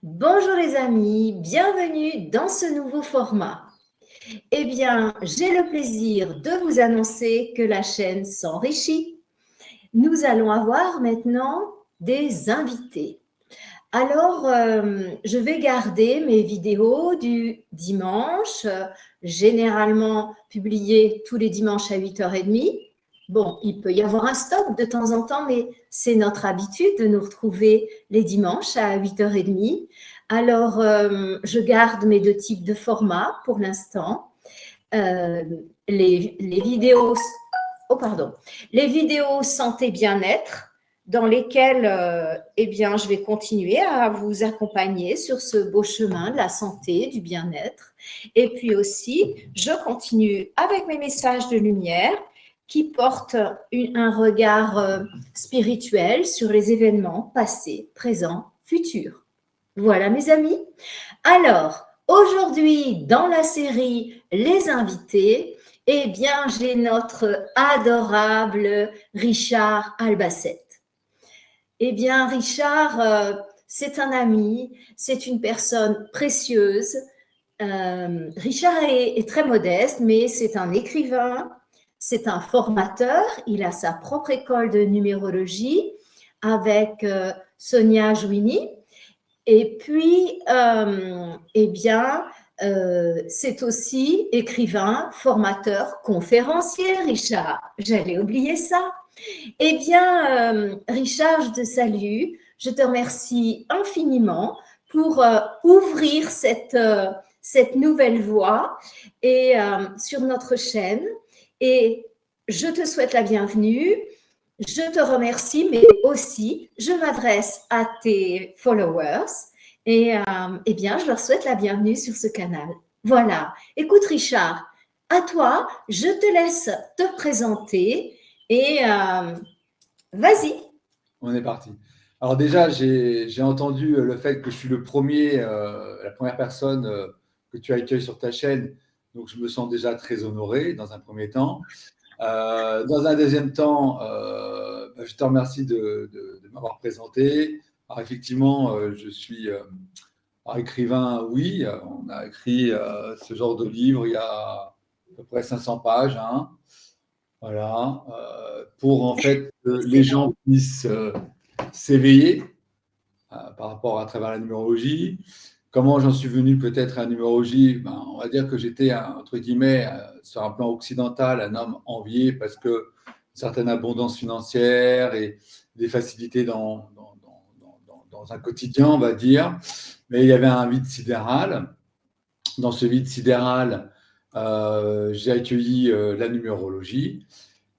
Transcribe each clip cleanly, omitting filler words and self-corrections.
Bonjour les amis, bienvenue dans ce nouveau format. Eh bien, j'ai le plaisir de vous annoncer que la chaîne s'enrichit. Nous allons avoir maintenant des invités. Alors, je vais garder mes vidéos du dimanche, généralement publiées tous les dimanches à 8h30. Bon, il peut y avoir un stop de temps en temps, mais c'est notre habitude de nous retrouver les dimanches à 8h30. Alors, je garde mes deux types de formats pour l'instant. Les vidéos, les vidéos santé bien-être, dans lesquelles eh bien, je vais continuer à vous accompagner sur ce beau chemin de la santé, du bien-être. Et puis aussi, je continue avec mes messages de lumière qui portent un regard spirituel sur les événements passés, présents, futurs. Voilà mes amis. Alors, aujourd'hui, dans la série Les invités, eh bien, j'ai notre adorable Richard Albacete. Eh bien, Richard, c'est un ami, c'est une personne précieuse. Richard est très modeste, mais c'est un écrivain, c'est un formateur. Il a sa propre école de numérologie avec Sonia Jouini. Et puis, eh bien, c'est aussi écrivain, formateur, conférencier, Richard. J'allais oublier ça. Eh bien, Richard, je te salue. Je te remercie infiniment pour ouvrir cette nouvelle voie et, sur notre chaîne. Et je te souhaite la bienvenue. Je te remercie, mais aussi, je m'adresse à tes followers et eh bien, je leur souhaite la bienvenue sur ce canal. Voilà. Écoute, Richard, à toi, je te laisse te présenter et vas-y. On est parti. Alors déjà, j'ai entendu le fait que je suis la première personne que tu accueilles sur ta chaîne, donc je me sens déjà très honoré dans un premier temps. Dans un deuxième temps, je te remercie de m'avoir présenté. Alors effectivement, je suis écrivain, oui, on a écrit ce genre de livre il y a à peu près 500 pages, hein. Voilà, pour en fait que les gens puissent s'éveiller par rapport à travers la numérologie. Comment j'en suis venu peut-être à la numérologie? On va dire que j'étais, entre guillemets, sur un plan occidental, un homme envié parce que une certaine abondance financière et des facilités dans un quotidien, on va dire. Mais il y avait un vide sidéral. Dans ce vide sidéral, j'ai accueilli la numérologie.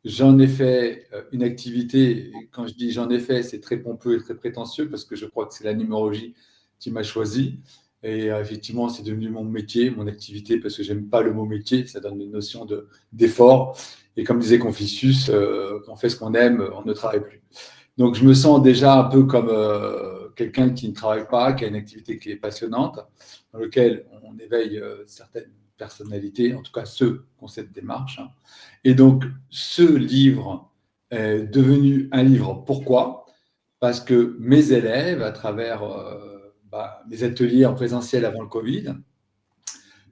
J'en ai fait une activité. Quand je dis j'en ai fait, c'est très pompeux et très prétentieux parce que je crois que c'est la numérologie qui m'a choisi. Et effectivement, c'est devenu mon métier, mon activité, parce que j'aime pas le mot métier, ça donne une notion d'effort. Et comme disait Confucius, quand on fait ce qu'on aime, on ne travaille plus. Donc je me sens déjà un peu comme quelqu'un qui ne travaille pas, qui a une activité qui est passionnante, dans laquelle on éveille certaines personnalités, en tout cas ceux qui ont cette démarche. Et donc, ce livre est devenu un livre. Pourquoi? Parce que mes élèves, à travers mes ateliers en présentiel avant le Covid,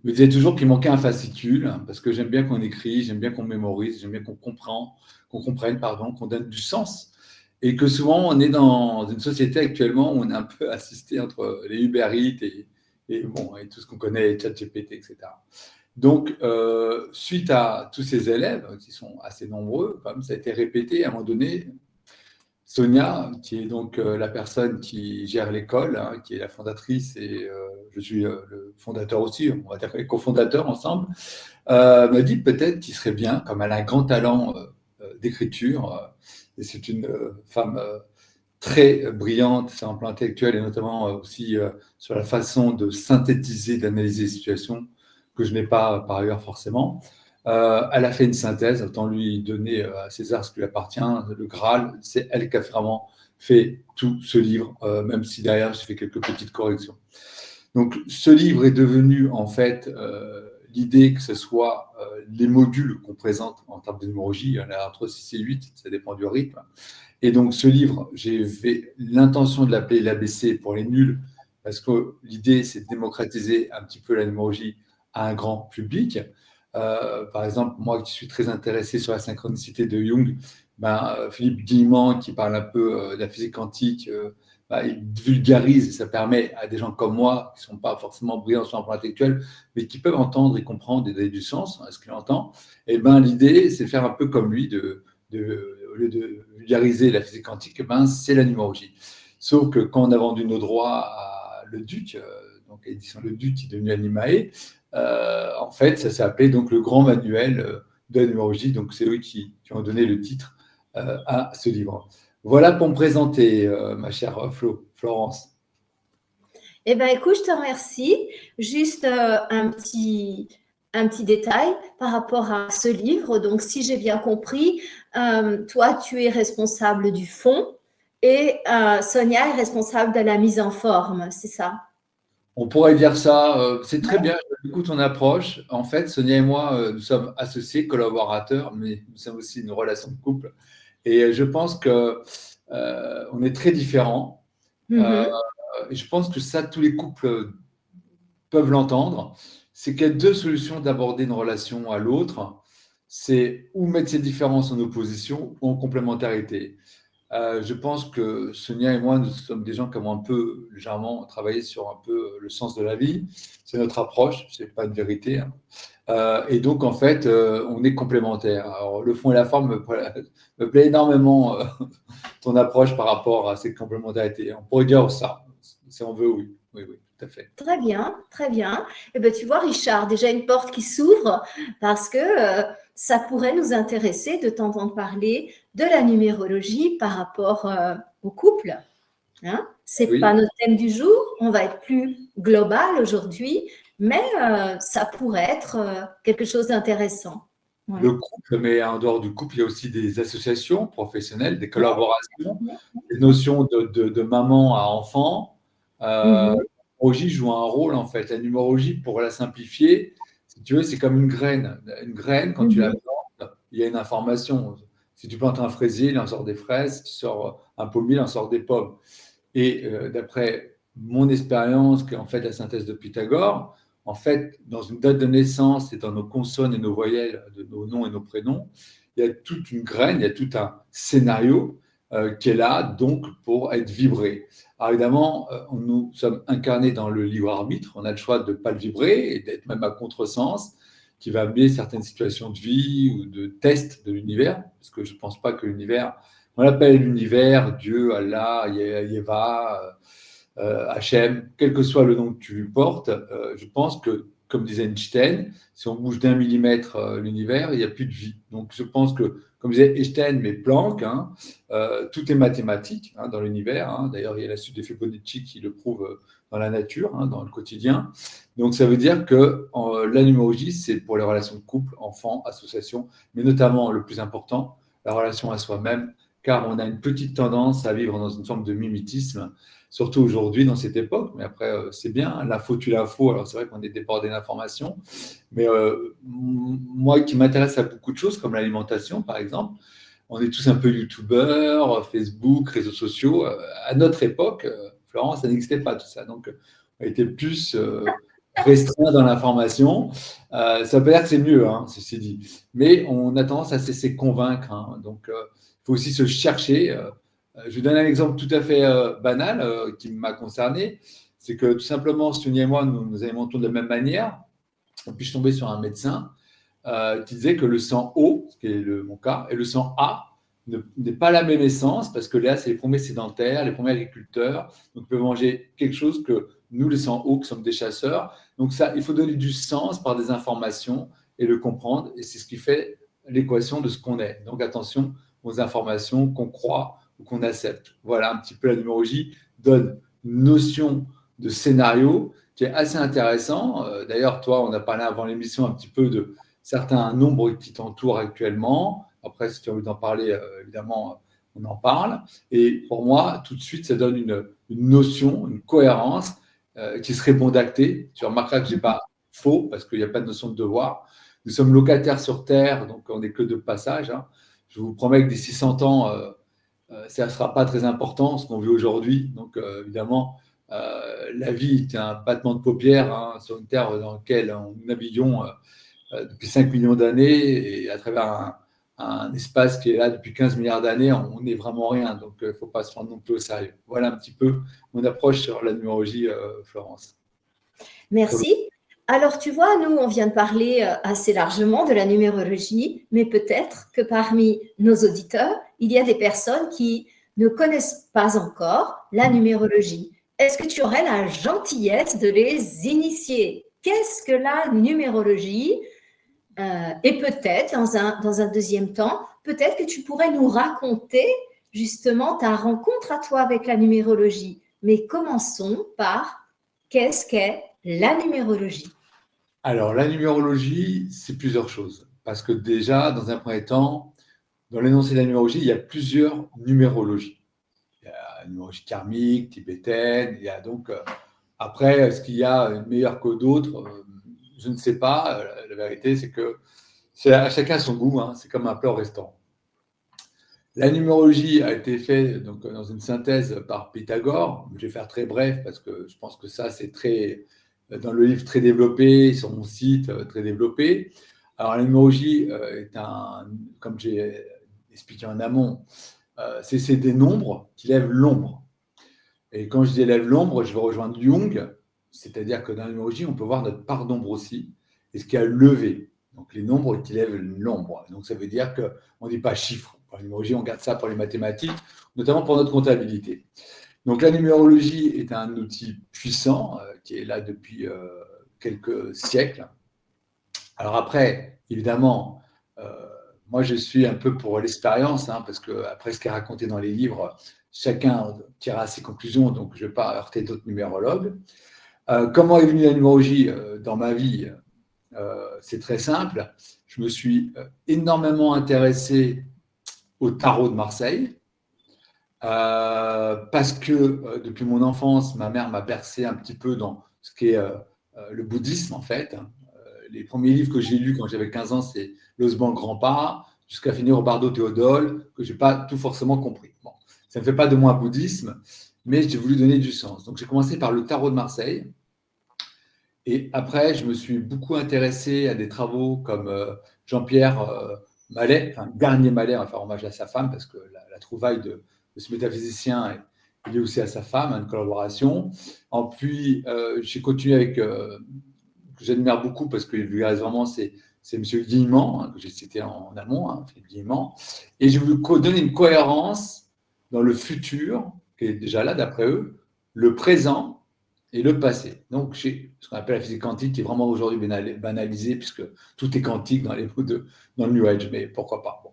me disaient toujours qu'il manquait un fascicule, parce que j'aime bien qu'on écrit, j'aime bien qu'on mémorise, j'aime bien qu'on comprenne, qu'on donne du sens. Et que souvent, on est dans une société actuellement où on est un peu assisté entre les Uber Eats et tout ce qu'on connaît, ChatGPT, etc. Donc, suite à tous ces élèves, qui sont assez nombreux, comme ça a été répété, à un moment donné, Sonia, qui est donc la personne qui gère l'école, hein, qui est la fondatrice, et je suis le fondateur aussi, on va dire cofondateur ensemble, m'a dit peut-être qu'il serait bien, comme elle a un grand talent d'écriture, et c'est une femme très brillante sur un plan intellectuel et notamment aussi sur la façon de synthétiser, d'analyser les situations que je n'ai pas par ailleurs forcément. Elle a fait une synthèse, autant lui donner à César ce qui lui appartient, le Graal, c'est elle qui a vraiment fait tout ce livre, même si derrière j'ai fait quelques petites corrections. Donc ce livre est devenu en fait l'idée que ce soit les modules qu'on présente en termes de numérologie, il y en a entre 6 et 8, ça dépend du rythme. Et donc ce livre, j'ai fait l'intention de l'appeler l'ABC pour les nuls, parce que l'idée, c'est de démocratiser un petit peu la numérologie à un grand public. Par exemple, moi qui suis très intéressé sur la synchronicité de Jung, Philippe Guillemant, qui parle un peu de la physique quantique, il vulgarise, ça permet à des gens comme moi, qui ne sont pas forcément brillants sur un plan intellectuel, mais qui peuvent entendre et comprendre et donner du sens à ce qu'il entend. Et l'idée, c'est de faire un peu comme lui, au lieu de vulgariser la physique quantique, c'est la numérologie. Sauf que quand on a vendu nos droits à Le Duc, donc l'édition Le Duc qui est devenue Animae, en fait, ça s'est appelé donc le grand manuel de la numérologie. Donc, c'est eux qui ont donné le titre à ce livre. Voilà pour me présenter, ma chère Florence. Eh bien, écoute, je te remercie. Juste un petit détail par rapport à ce livre. Donc, si j'ai bien compris, toi, tu es responsable du fond et Sonia est responsable de la mise en forme, c'est ça? On pourrait dire ça. C'est très bien. J'aime beaucoup ton approche. En fait, Sonia et moi, nous sommes associés, collaborateurs, mais nous sommes aussi une relation de couple. Et je pense que on est très différents. Et je pense que ça, tous les couples peuvent l'entendre. C'est qu'il y a deux solutions d'aborder une relation à l'autre. C'est ou mettre ces différences en opposition ou en complémentarité. Je pense que Sonia et moi, nous sommes des gens qui ont un peu légèrement travaillé sur un peu le sens de la vie. C'est notre approche, c'est pas une vérité, hein. Et donc, en fait, on est complémentaires. Alors, le fond et la forme me plaît énormément ton approche par rapport à ces complémentarités. On pourrait dire ça, si on veut, oui. Oui, oui, tout à fait. Très bien, très bien. Eh bien, tu vois, Richard, déjà une porte qui s'ouvre parce que ça pourrait nous intéresser de t'entendre parler de la numérologie par rapport au couple. Hein? Ce n'est pas notre thème du jour, on va être plus global aujourd'hui, mais ça pourrait être quelque chose d'intéressant. Ouais. Le couple, mais en dehors du couple, il y a aussi des associations professionnelles, des collaborations, des notions de maman à enfant. La numérologie joue un rôle, en fait. La numérologie, pour la simplifier, si tu veux, c'est comme une graine. Une graine, quand tu la plantes, il y a une information. Si tu plantes un fraisier, il en sort des fraises. Si tu sors un pommier, il en sort des pommes. Et d'après mon expérience, qui est en fait la synthèse de Pythagore, en fait, dans une date de naissance et dans nos consonnes et nos voyelles de nos noms et nos prénoms, il y a toute une graine, il y a tout un scénario qui est là, donc, pour être vibré. Alors évidemment, nous sommes incarnés dans le libre arbitre, on a le choix de ne pas le vibrer et d'être même à contresens, qui va amener certaines situations de vie ou de tests de l'univers, parce que je ne pense pas que l'univers, on l'appelle l'univers, Dieu, Allah, Yeva, Hachem, quel que soit le nom que tu lui portes, je pense que, comme disait Einstein, si on bouge d'1 millimètre l'univers, il n'y a plus de vie. Donc je pense que, comme disait Einstein, mais Planck, tout est mathématique dans l'univers. D'ailleurs, il y a la suite de Fibonacci qui le prouve dans la nature, dans le quotidien. Donc ça veut dire que la numérologie, c'est pour les relations de couple, enfants, associations, mais notamment le plus important, la relation à soi-même, car on a une petite tendance à vivre dans une forme de mimétisme, surtout aujourd'hui, dans cette époque. Mais après, c'est bien, l'info tue l'info. Alors, c'est vrai qu'on est débordé d'informations. Mais moi, qui m'intéresse à beaucoup de choses, comme l'alimentation, par exemple, on est tous un peu youtubeurs, Facebook, réseaux sociaux. À notre époque, Florence, ça n'existait pas tout ça. Donc, on était plus restreint dans l'information. Ça veut dire que c'est mieux, ceci dit. Mais on a tendance à se laisser convaincre. Donc, il faut aussi se chercher. Je vous donne un exemple tout à fait banal qui m'a concerné. C'est que tout simplement, Sonia et moi, nous alimentons de la même manière. Et puis, je suis tombé sur un médecin qui disait que le sang O, ce qui est mon cas, et le sang A n'est pas la même essence parce que là, c'est les premiers sédentaires, les premiers agriculteurs. Donc, ils peuvent manger quelque chose que nous, les sangs O, qui sommes des chasseurs. Donc, ça, il faut donner du sens par des informations et le comprendre. Et c'est ce qui fait l'équation de ce qu'on est. Donc, attention aux informations qu'on croit ou qu'on accepte. Voilà, un petit peu la numérologie donne une notion de scénario qui est assez intéressant. D'ailleurs, toi, on a parlé avant l'émission un petit peu de certains nombres qui t'entourent actuellement. Après, si tu as envie d'en parler, évidemment, on en parle. Et pour moi, tout de suite, ça donne une notion, une cohérence qui serait bon d'acter. Tu remarqueras que je n'ai pas faux parce qu'il n'y a pas de notion de devoir. Nous sommes locataires sur Terre, donc on n'est que de passage. Je vous promets que d'ici 100 ans, ça ne sera pas très important ce qu'on vit aujourd'hui. Donc, évidemment, la vie est un battement de paupières hein, sur une terre dans laquelle nous naviguons depuis 5 millions d'années et à travers un espace qui est là depuis 15 milliards d'années, on n'est vraiment rien. Donc, il ne faut pas se prendre non plus au sérieux. Voilà un petit peu mon approche sur la numérologie, Florence. Merci. Alors, tu vois, nous, on vient de parler assez largement de la numérologie, mais peut-être que parmi nos auditeurs, il y a des personnes qui ne connaissent pas encore la numérologie. Est-ce que tu aurais la gentillesse de les initier? Qu'est-ce que la numérologie? Et peut-être, dans un deuxième temps, peut-être que tu pourrais nous raconter justement ta rencontre à toi avec la numérologie. Mais commençons par qu'est-ce qu'est la numérologie? Alors, la numérologie, c'est plusieurs choses. Parce que déjà, dans un premier temps, dans l'énoncé de la numérologie, il y a plusieurs numérologies. Il y a la numérologie karmique, tibétaine, il y a donc... après, est-ce qu'il y a une meilleure que d'autres? Je ne sais pas. La vérité, c'est que à chacun son goût. Hein. C'est comme un plat au restaurant. La numérologie a été faite donc, dans une synthèse par Pythagore. Je vais faire très bref parce que je pense que ça, c'est très, dans le livre très développé, sur mon site très développé. Alors, la numérologie est comme j'ai expliqué en amont, c'est des nombres qui lèvent l'ombre. Et quand je dis lève l'ombre, je vais rejoindre Jung, c'est-à-dire que dans la numérologie, on peut voir notre part d'ombre aussi, et ce qui a levé. Donc, les nombres qui lèvent l'ombre. Donc, ça veut dire qu'on ne dit pas chiffres. Pour la numérologie, on garde ça pour les mathématiques, notamment pour notre comptabilité. Donc, la numérologie est un outil puissant qui est là depuis quelques siècles. Alors après, évidemment, moi, je suis un peu pour l'expérience, hein, parce qu'après ce qui est raconté dans les livres, chacun tirera ses conclusions, donc je ne vais pas heurter d'autres numérologues. Comment est venue la numérologie dans ma vie? C'est très simple. Je me suis énormément intéressé au tarot de Marseille parce que depuis mon enfance, ma mère m'a bercé un petit peu dans ce qui est le bouddhisme en fait. Les premiers livres que j'ai lus quand j'avais 15 ans, c'est L'Osban le Grand Pas, jusqu'à finir au Bardo Théodule, que je n'ai pas tout forcément compris. Bon, ça ne fait pas de moi un bouddhisme, mais j'ai voulu donner du sens. Donc j'ai commencé par le tarot de Marseille. Et après, je me suis beaucoup intéressé à des travaux comme Jean-Pierre Mallet, enfin Garnier Mallet, on va faire hommage à sa femme, parce que la trouvaille de ce métaphysicien est liée aussi à sa femme, à une collaboration. Puis, j'ai continué avec, que j'admire beaucoup, parce qu'il vulgarise vraiment, c'est M. Guillemant, hein, que j'ai cité en amont, hein, Philippe Guillemant. Et j'ai voulu donner une cohérence dans le futur, qui est déjà là d'après eux, le présent et le passé. Donc, j'ai ce qu'on appelle la physique quantique, qui est vraiment aujourd'hui banalisée, puisque tout est quantique dans le New Age, mais pourquoi pas. Bon.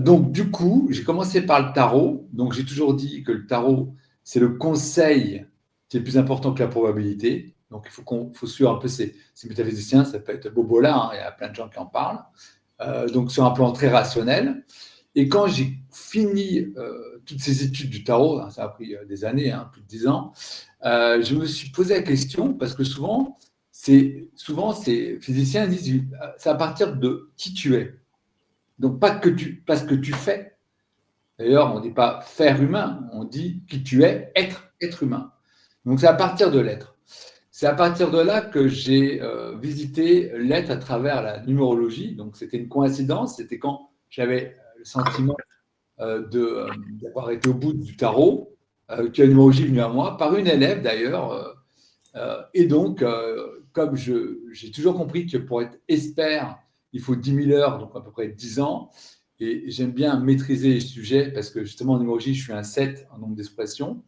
Donc, du coup, j'ai commencé par le tarot. Donc, j'ai toujours dit que le tarot, c'est le conseil qui est plus important que la probabilité. Donc, il faut suivre un peu ces métaphysiciens. Ça peut être Bobola, hein, il y a plein de gens qui en parlent. Donc, sur un plan très rationnel. Et quand j'ai fini toutes ces études du tarot, hein, ça a pris des années, hein, plus de 10 ans, je me suis posé la question, parce que souvent ces physiciens disent c'est à partir de qui tu es. Donc, pas ce que tu fais. D'ailleurs, on ne dit pas faire humain, on dit qui tu es, être humain. Donc, c'est à partir de l'être. C'est à partir de là que j'ai visité l'être à travers la numérologie. Donc, c'était une coïncidence. C'était quand j'avais le sentiment d'avoir été au bout du tarot, que la numérologie est venue à moi, par une élève d'ailleurs. Et donc, comme j'ai toujours compris que pour être expert, il faut 10 000 heures, donc à peu près 10 ans. Et j'aime bien maîtriser les sujets parce que justement en numérologie, je suis un 7 en nombre d'expressions.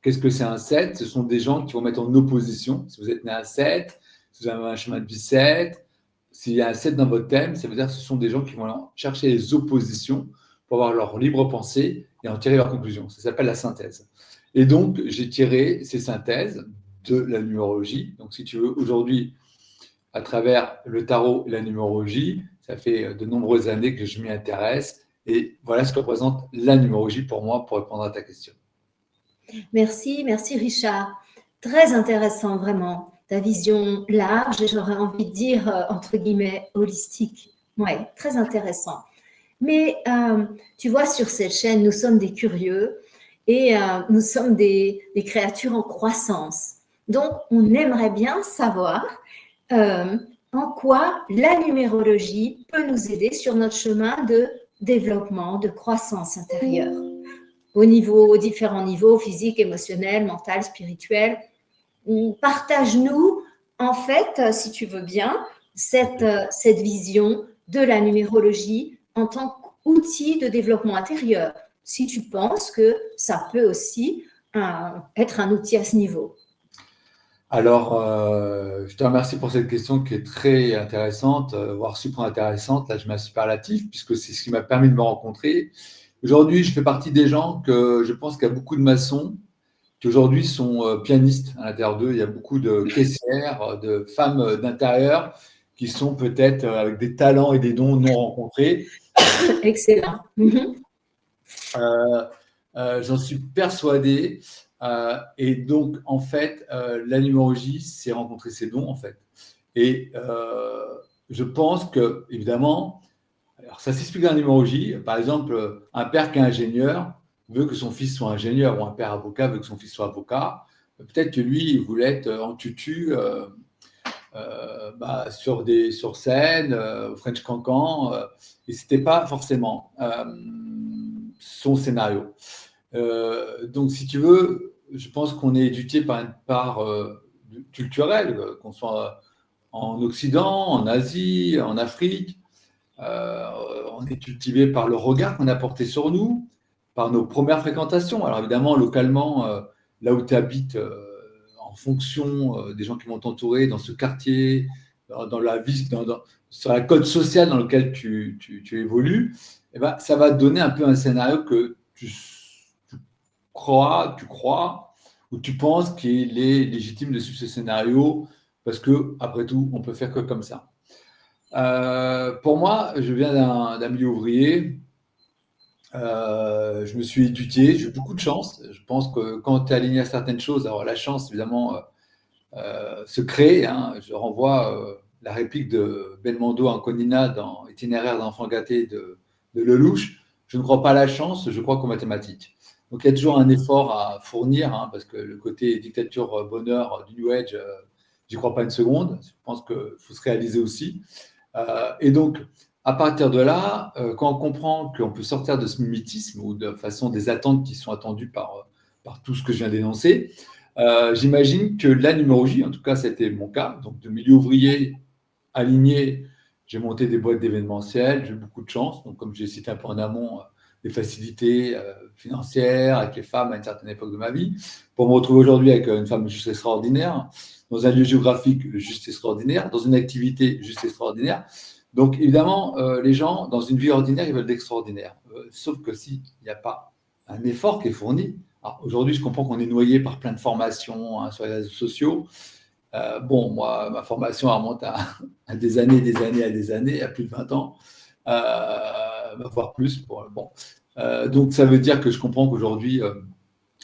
Qu'est-ce que c'est un 7? Ce sont des gens qui vont mettre en opposition. Si vous êtes né à 7, si vous avez un chemin de vie 7, s'il y a un 7 dans votre thème, ça veut dire que ce sont des gens qui vont chercher les oppositions pour avoir leur libre pensée et en tirer leurs conclusions. Ça s'appelle la synthèse. Et donc, j'ai tiré ces synthèses de la numérologie. Donc, si tu veux, aujourd'hui, à travers le tarot et la numérologie, ça fait de nombreuses années que je m'y intéresse. Et voilà ce que représente la numérologie pour moi, pour répondre à ta question. Merci Richard. Très intéressant, vraiment. Ta vision large et j'aurais envie de dire, entre guillemets, holistique. Oui, très intéressant. Mais tu vois, sur cette chaîne, nous sommes des curieux et nous sommes des créatures en croissance. Donc, on aimerait bien savoir en quoi la numérologie peut nous aider sur notre chemin de développement, de croissance intérieure, aux différents niveaux, physique, émotionnel, mental, spirituel. Partage-nous, en fait, si tu veux bien, cette vision de la numérologie en tant qu'outil de développement intérieur, si tu penses que ça peut aussi être un outil à ce niveau. Alors, je te remercie pour cette question qui est très intéressante, voire super intéressante. Là, je mets un superlatif, puisque c'est ce qui m'a permis de me rencontrer. Aujourd'hui, je fais partie des gens que je pense qu'il y a beaucoup de maçons qui aujourd'hui sont pianistes à l'intérieur d'eux. Il y a beaucoup de caissières, de femmes d'intérieur qui sont peut-être avec des talents et des dons non rencontrés. Excellent. J'en suis persuadé. Et donc, en fait, la numérologie, c'est rencontrer ses dons, en fait. Et je pense que, évidemment, alors ça s'explique dans la numérologie. Par exemple, un père qui est ingénieur veut que son fils soit ingénieur, ou un père avocat veut que son fils soit avocat. Peut-être que lui, il voulait être en tutu sur scène, au French Cancan, et ce n'était pas forcément son scénario. Donc, si tu veux, je pense qu'on est éduqué par une part culturelle, qu'on soit en Occident, en Asie, en Afrique. On est cultivé par le regard qu'on a porté sur nous, par nos premières fréquentations. Alors évidemment, localement, là où tu habites, en fonction des gens qui vont t'entourer, dans ce quartier, dans la vie, sur la code sociale dans lequel tu évolues, eh ben, ça va te donner un peu un scénario que tu crois, ou tu penses qu'il est légitime de suivre ce scénario, parce que après tout, on peut faire que comme ça. Pour moi, je viens d'un milieu ouvrier. Je me suis éduqué, j'ai eu beaucoup de chance. Je pense que quand tu es aligné à certaines choses, alors la chance, évidemment, se crée. Hein. Je renvoie la réplique de Belmondo Anconina dans Itinéraire d'enfant gâté de Lelouch. Je ne crois pas à la chance, je crois qu'aux mathématiques. Donc il y a toujours un effort à fournir, hein, parce que le côté dictature bonheur du New Age, j'y crois pas une seconde. Je pense qu'il faut se réaliser aussi. Et donc, à partir de là, quand on comprend qu'on peut sortir de ce mimétisme ou de façon des attentes qui sont attendues par tout ce que je viens d'énoncer, j'imagine que la numérologie, en tout cas c'était mon cas, donc de milieu ouvrier aligné, j'ai monté des boîtes d'événementiel, j'ai eu beaucoup de chance, donc comme j'ai cité un peu en amont, des facilités financières avec les femmes à une certaine époque de ma vie, pour me retrouver aujourd'hui avec une femme juste extraordinaire, dans un lieu géographique juste extraordinaire, dans une activité juste extraordinaire. Donc évidemment, les gens, dans une vie ordinaire, ils veulent d'extraordinaire. Sauf que s'il n'y a pas un effort qui est fourni, aujourd'hui je comprends qu'on est noyé par plein de formations sur les réseaux sociaux. Bon, moi, ma formation remonte à des années, à plus de 20 ans, voire plus. Donc ça veut dire que je comprends qu'aujourd'hui,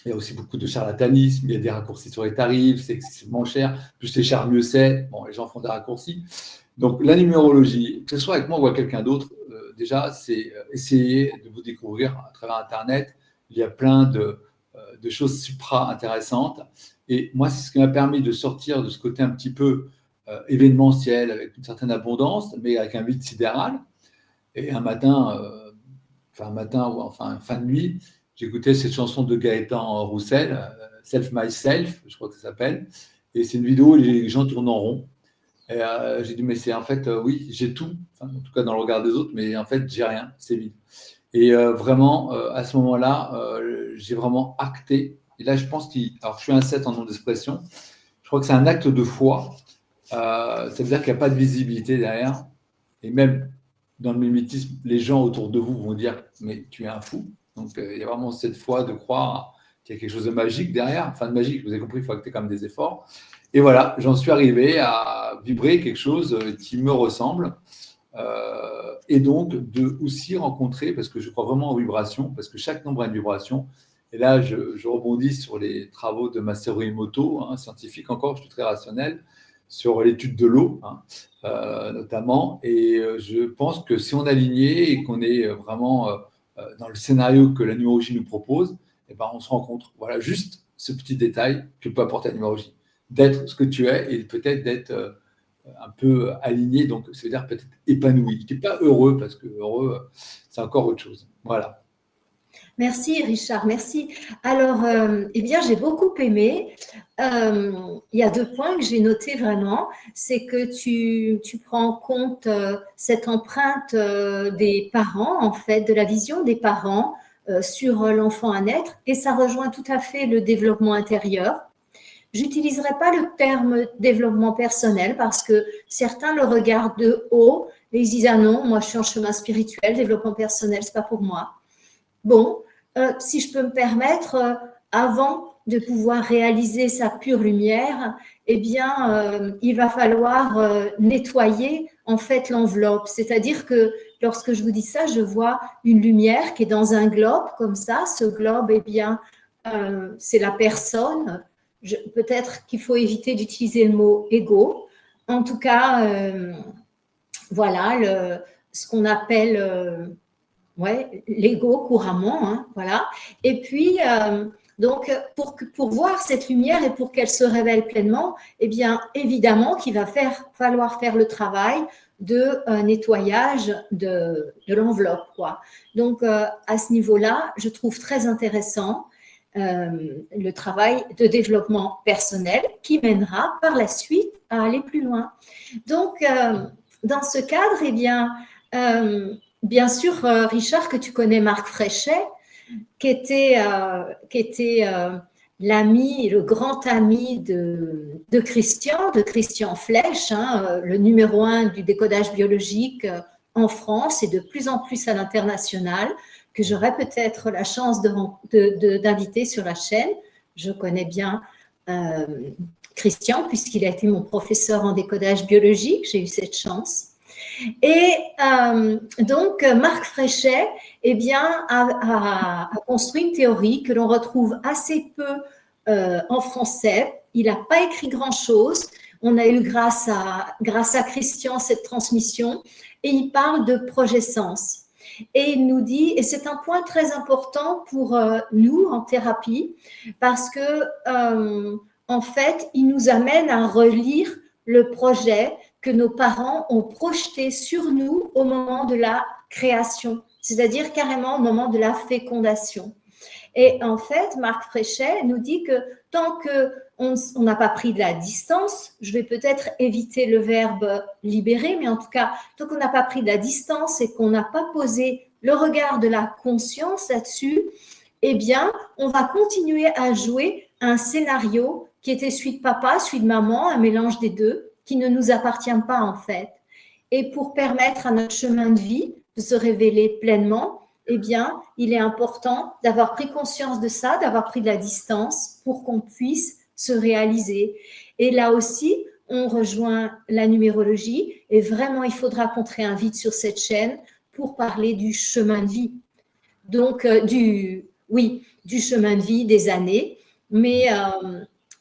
il y a aussi beaucoup de charlatanisme, il y a des raccourcis sur les tarifs, c'est excessivement cher. Plus c'est cher, mieux c'est. Bon, les gens font des raccourcis. Donc, la numérologie, que ce soit avec moi ou avec quelqu'un d'autre, déjà, c'est essayer de vous découvrir à travers Internet. Il y a plein de choses supra-intéressantes. Et moi, c'est ce qui m'a permis de sortir de ce côté un petit peu événementiel, avec une certaine abondance, mais avec un vide sidéral. Et un matin, fin de nuit, j'écoutais cette chanson de Gaëtan Roussel, Self Myself, je crois que ça s'appelle. Et c'est une vidéo où les gens tournent en rond. Et j'ai dit, mais c'est en fait, oui, j'ai tout, en tout cas dans le regard des autres, mais en fait, j'ai rien, c'est vide. Et vraiment, à ce moment-là, j'ai vraiment acté. Et là, je pense alors je suis un 7 en nom d'expression, je crois que c'est un acte de foi. Ça veut dire qu'il n'y a pas de visibilité derrière. Et même dans le mimétisme, les gens autour de vous vont dire, mais tu es un fou. Donc, il y a vraiment cette foi de croire qu'il y a quelque chose de magique derrière. Enfin, de magique, vous avez compris, il faut acter quand même des efforts. Et voilà, j'en suis arrivé à vibrer quelque chose qui me ressemble. Et donc, de aussi rencontrer, parce que je crois vraiment en vibration, parce que chaque nombre a une vibration. Et là, je rebondis sur les travaux de Masaru Emoto, scientifique encore, je suis très rationnel, sur l'étude de l'eau, notamment. Et je pense que si on est aligné et qu'on est vraiment dans le scénario que la numérologie nous propose, eh ben, on se rencontre. Voilà, juste ce petit détail que peut apporter la numérologie. D'être ce que tu es et peut-être d'être un peu aligné, donc ça veut dire peut-être épanoui. Je ne dis pas heureux, parce que heureux, c'est encore autre chose. Voilà. Merci Richard, merci. Alors, eh bien, j'ai beaucoup aimé. Il y a 2 points que j'ai notés vraiment. C'est que tu prends en compte cette empreinte des parents, en fait, de la vision des parents sur l'enfant à naître, et ça rejoint tout à fait le développement intérieur. J'utiliserai pas le terme développement personnel parce que certains le regardent de haut et ils disent ah non, moi je suis en chemin spirituel, développement personnel, c'est pas pour moi. Bon, si je peux me permettre, avant de pouvoir réaliser sa pure lumière, eh bien, il va falloir nettoyer en fait l'enveloppe. C'est-à-dire que lorsque je vous dis ça, je vois une lumière qui est dans un globe comme ça. Ce globe, eh bien, c'est la personne. Peut-être qu'il faut éviter d'utiliser le mot ego. En tout cas, voilà ce qu'on appelle l'ego couramment, hein, voilà. Et puis, donc, pour voir cette lumière et pour qu'elle se révèle pleinement, eh bien, évidemment qu'il va falloir faire le travail de nettoyage de l'enveloppe, quoi. Donc, à ce niveau-là, je trouve très intéressant le travail de développement personnel qui mènera par la suite à aller plus loin. Donc, dans ce cadre, eh bien, bien sûr, Richard, que tu connais Marc Fréchet, qui était l'ami, le grand ami de Christian Flech, hein, le numéro 1 du décodage biologique en France et de plus en plus à l'international, que j'aurai peut-être la chance d'inviter sur la chaîne. Je connais bien Christian, puisqu'il a été mon professeur en décodage biologique, j'ai eu cette chance. Et donc, Marc Fréchet eh bien, a construit une théorie que l'on retrouve assez peu en français. Il n'a pas écrit grand-chose. On a eu grâce à Christian cette transmission et il parle de progescence. Et il nous dit, et c'est un point très important pour nous en thérapie, parce que en fait, il nous amène à relire le projet que nos parents ont projeté sur nous au moment de la création, c'est-à-dire carrément au moment de la fécondation. Et en fait, Marc Fréchet nous dit que tant qu'on n'a pas pris de la distance, je vais peut-être éviter le verbe libérer, mais en tout cas, tant qu'on n'a pas pris de la distance et qu'on n'a pas posé le regard de la conscience là-dessus, eh bien, on va continuer à jouer un scénario qui était celui de papa, celui de maman, un mélange des deux, qui ne nous appartient pas en fait. Et pour permettre à notre chemin de vie de se révéler pleinement, eh bien, il est important d'avoir pris conscience de ça, d'avoir pris de la distance pour qu'on puisse se réaliser. Et là aussi, on rejoint la numérologie et vraiment, il faudra qu'on te réinvite sur cette chaîne pour parler du chemin de vie. Donc, du chemin de vie, des années. Mais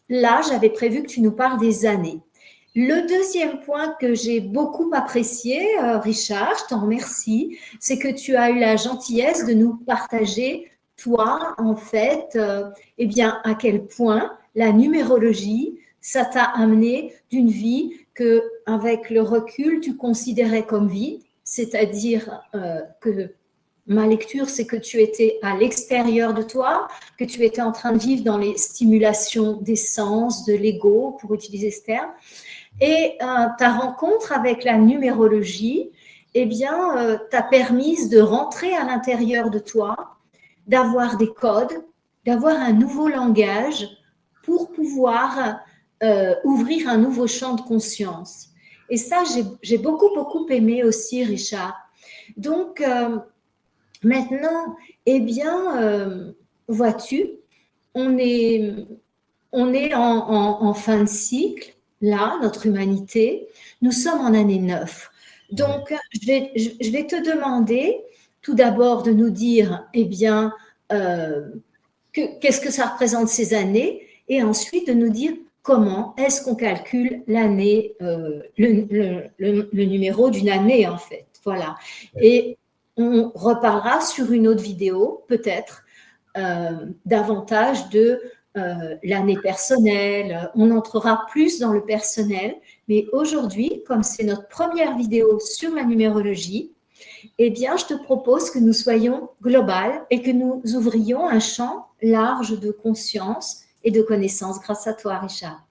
là, j'avais prévu que tu nous parles des années. Le deuxième point que j'ai beaucoup apprécié, Richard, je t'en remercie, c'est que tu as eu la gentillesse de nous partager, toi, en fait, eh bien, à quel point la numérologie, ça t'a amené d'une vie que, avec le recul, tu considérais comme vide, c'est-à-dire que ma lecture, c'est que tu étais à l'extérieur de toi, que tu étais en train de vivre dans les stimulations des sens, de l'ego, pour utiliser ce terme. Et ta rencontre avec la numérologie, eh bien, t'a permis de rentrer à l'intérieur de toi, d'avoir des codes, d'avoir un nouveau langage pour pouvoir ouvrir un nouveau champ de conscience. Et ça, j'ai beaucoup, beaucoup aimé aussi, Richard. Donc, maintenant, eh bien, vois-tu, on est en fin de cycle. Là, notre humanité, nous sommes en année 9. Donc, je vais te demander tout d'abord de nous dire, eh bien, qu'est-ce que ça représente ces années, et ensuite de nous dire comment est-ce qu'on calcule l'année, le numéro d'une année, en fait. Voilà. Et on reparlera sur une autre vidéo, peut-être, davantage de l'année personnelle. On entrera plus dans le personnel. Mais aujourd'hui, comme c'est notre première vidéo sur la numérologie, eh bien, je te propose que nous soyons globales et que nous ouvrions un champ large de conscience et de connaissance grâce à toi, Richard.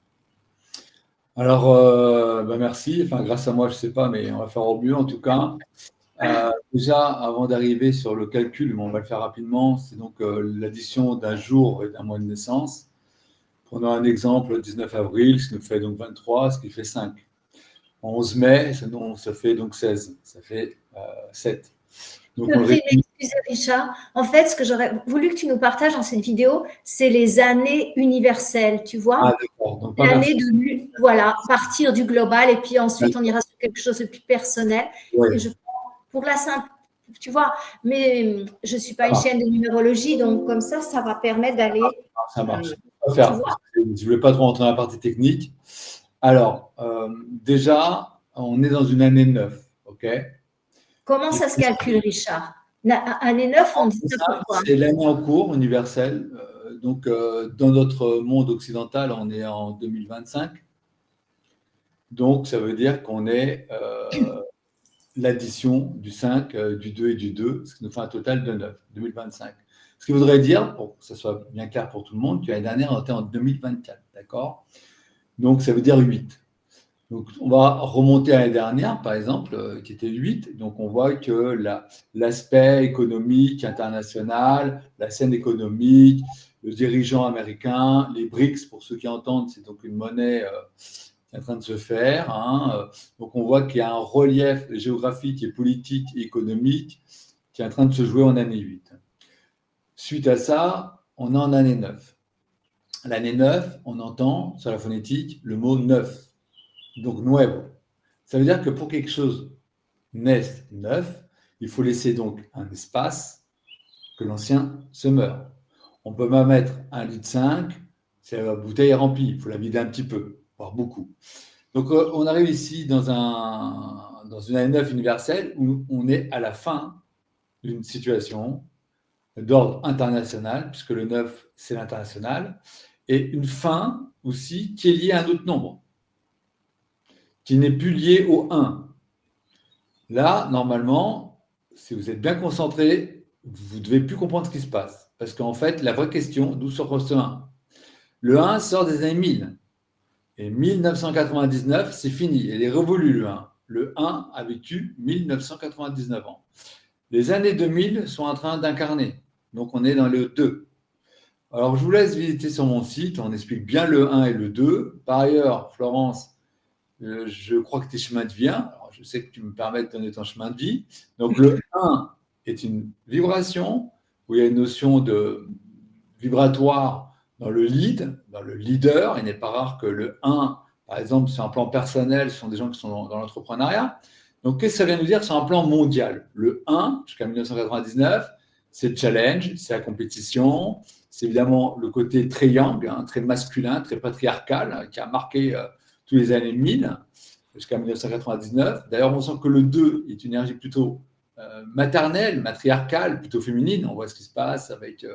Alors, merci. Enfin, grâce à moi, je ne sais pas, mais on va faire au mieux en tout cas. Déjà, avant d'arriver sur le calcul, mais on va le faire rapidement, c'est donc l'addition d'un jour et d'un mois de naissance. Prenons un exemple, le 19 avril, ce qui nous fait donc 23, ce qui fait 5. 11 mai, ça fait donc 16, ça fait 7. Donc, on le répète. Excusez, Richard. En fait, ce que j'aurais voulu que tu nous partages dans cette vidéo, c'est les années universelles, tu vois. Ah, d'accord. Donc, l'année de, voilà, partir du global et puis ensuite on ira sur quelque chose de plus personnel. Oui. Et pour la simple, tu vois, mais je ne suis pas une chaîne de numérologie, donc comme ça va permettre d'aller. Ça marche. On va faire. Je ne voulais pas trop rentrer dans la partie technique. Alors, déjà, on est dans une année 9, ok? Comment ça se calcule, Richard? Année 9, on dit ça pourquoi? C'est l'année en cours universelle. Donc, dans notre monde occidental, on est en 2025. Donc, ça veut dire qu'on est l'addition du 5, du 2 et du 2, ce qui nous fait un total de 9, 2025. Ce qui voudrait dire, pour que ça soit bien clair pour tout le monde, que l'année dernière, on était en 2024, d'accord? Donc, ça veut dire 8. Donc, on va remonter à l'année dernière, par exemple, qui était 8. Donc, on voit que l'aspect économique international, la scène économique, le dirigeant américain, les BRICS, pour ceux qui entendent, c'est donc une monnaie qui est en train de se faire. Donc, on voit qu'il y a un relief géographique et politique et économique qui est en train de se jouer en année 8. Suite à ça, on est en année 9. L'année 9, on entend sur la phonétique le mot neuf. Donc, nuevo. Ça veut dire que pour quelque chose naisse neuf, il faut laisser donc un espace que l'ancien se meurt. On peut même mettre 1,5 litre, c'est la bouteille est remplie, il faut la vider un petit peu, voire beaucoup. Donc, on arrive ici dans une année 9 universelle où on est à la fin d'une situation d'ordre international, puisque le 9, c'est l'international, et une fin aussi qui est liée à un autre nombre, qui n'est plus lié au 1. Là, normalement, si vous êtes bien concentré, vous ne devez plus comprendre ce qui se passe. Parce qu'en fait, la vraie question, d'où sort ce 1 ? Le 1 sort des années 1000. Et 1999, c'est fini. Il est révolu, le 1. Le 1 a vécu 1999 ans. Les années 2000 sont en train d'incarner. Donc, on est dans le 2. Alors, je vous laisse visiter sur mon site. On explique bien le 1 et le 2. Par ailleurs, Florence, je crois que tes chemins de vie, alors je sais que tu me permets de donner ton chemin de vie. Donc, le 1 est une vibration où il y a une notion de vibratoire dans le lead, dans le leader. Il n'est pas rare que le 1, par exemple, sur un plan personnel, ce sont des gens qui sont dans l'entrepreneuriat. Donc, qu'est-ce que ça vient nous dire sur un plan mondial ? Le 1, jusqu'à 1999, c'est le challenge, c'est la compétition, c'est évidemment le côté très yang, très masculin, très patriarcal, qui a marqué tous les années 1000 jusqu'à 1999. D'ailleurs, on sent que le 2 est une énergie plutôt maternelle, matriarcale, plutôt féminine. On voit ce qui se passe avec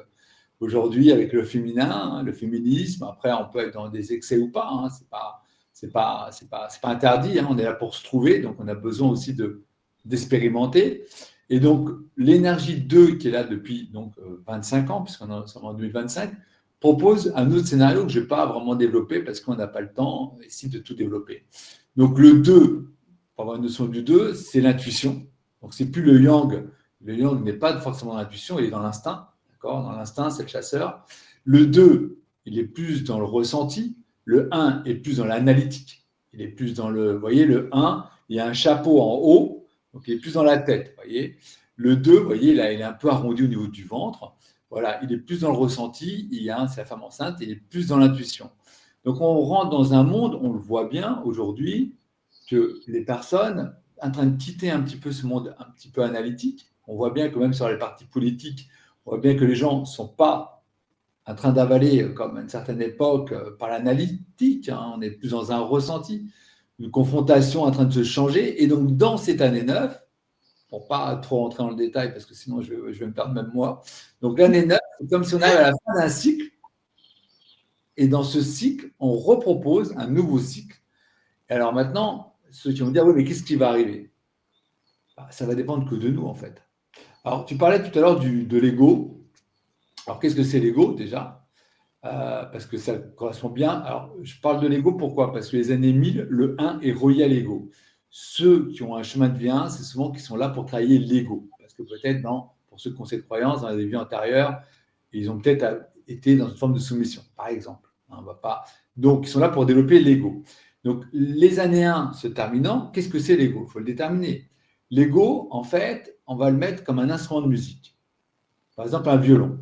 aujourd'hui avec le féminin, le féminisme. Après, on peut être dans des excès ou pas. C'est pas interdit. On est là pour se trouver, donc on a besoin aussi d'expérimenter. Et donc, l'énergie 2 qui est là depuis donc 25 ans, puisqu'on est en 2025, propose un autre scénario que je ne vais pas vraiment développer parce qu'on n'a pas le temps ici de tout développer. Donc, le 2, pour avoir une notion du 2, c'est l'intuition. Donc, ce n'est plus le yang. Le yang n'est pas forcément dans l'intuition, il est dans l'instinct. D'accord ? Dans l'instinct, c'est le chasseur. Le 2, il est plus dans le ressenti. Le 1 est plus dans l'analytique. Il est plus dans le… Vous voyez, le 1, il y a un chapeau en haut, donc il est plus dans la tête. Vous voyez ? Le 2, vous voyez, là, il est un peu arrondi au niveau du ventre. Voilà, il est plus dans le ressenti, c'est la femme enceinte, il est plus dans l'intuition. Donc, on rentre dans un monde, on le voit bien aujourd'hui, que les personnes sont en train de quitter un petit peu ce monde un petit peu analytique. On voit bien que même sur les partis politiques, on voit bien que les gens ne sont pas en train d'avaler, comme à une certaine époque, par l'analytique. On est plus dans un ressenti, une confrontation en train de se changer. Et donc, dans cette année 9, pour ne pas trop rentrer dans le détail, parce que sinon je vais me perdre même moi. Donc, l'année 9, C'est comme si on arrive à la fin d'un cycle, et dans ce cycle, on repropose un nouveau cycle. Et alors maintenant, ceux qui vont dire, oui, mais qu'est-ce qui va arriver? Ça va dépendre que de nous, en fait. Alors, tu parlais tout à l'heure de l'ego. Alors, qu'est-ce que c'est l'ego, déjà? Parce que ça correspond bien. Alors, je parle de l'ego, pourquoi? Parce que les années 1000, le 1 est relié à l'ego. Ceux qui ont un chemin de vie 1, c'est souvent qui sont là pour travailler l'ego. Parce que peut-être, pour ceux qui ont cette croyance, dans les vies antérieures, ils ont peut-être été dans une forme de soumission, par exemple. On va pas... Donc, ils sont là pour développer l'ego. Donc, les années 1 se terminant, qu'est-ce que c'est l'ego? Il faut le déterminer. L'ego, en fait, on va le mettre comme un instrument de musique. Par exemple, un violon.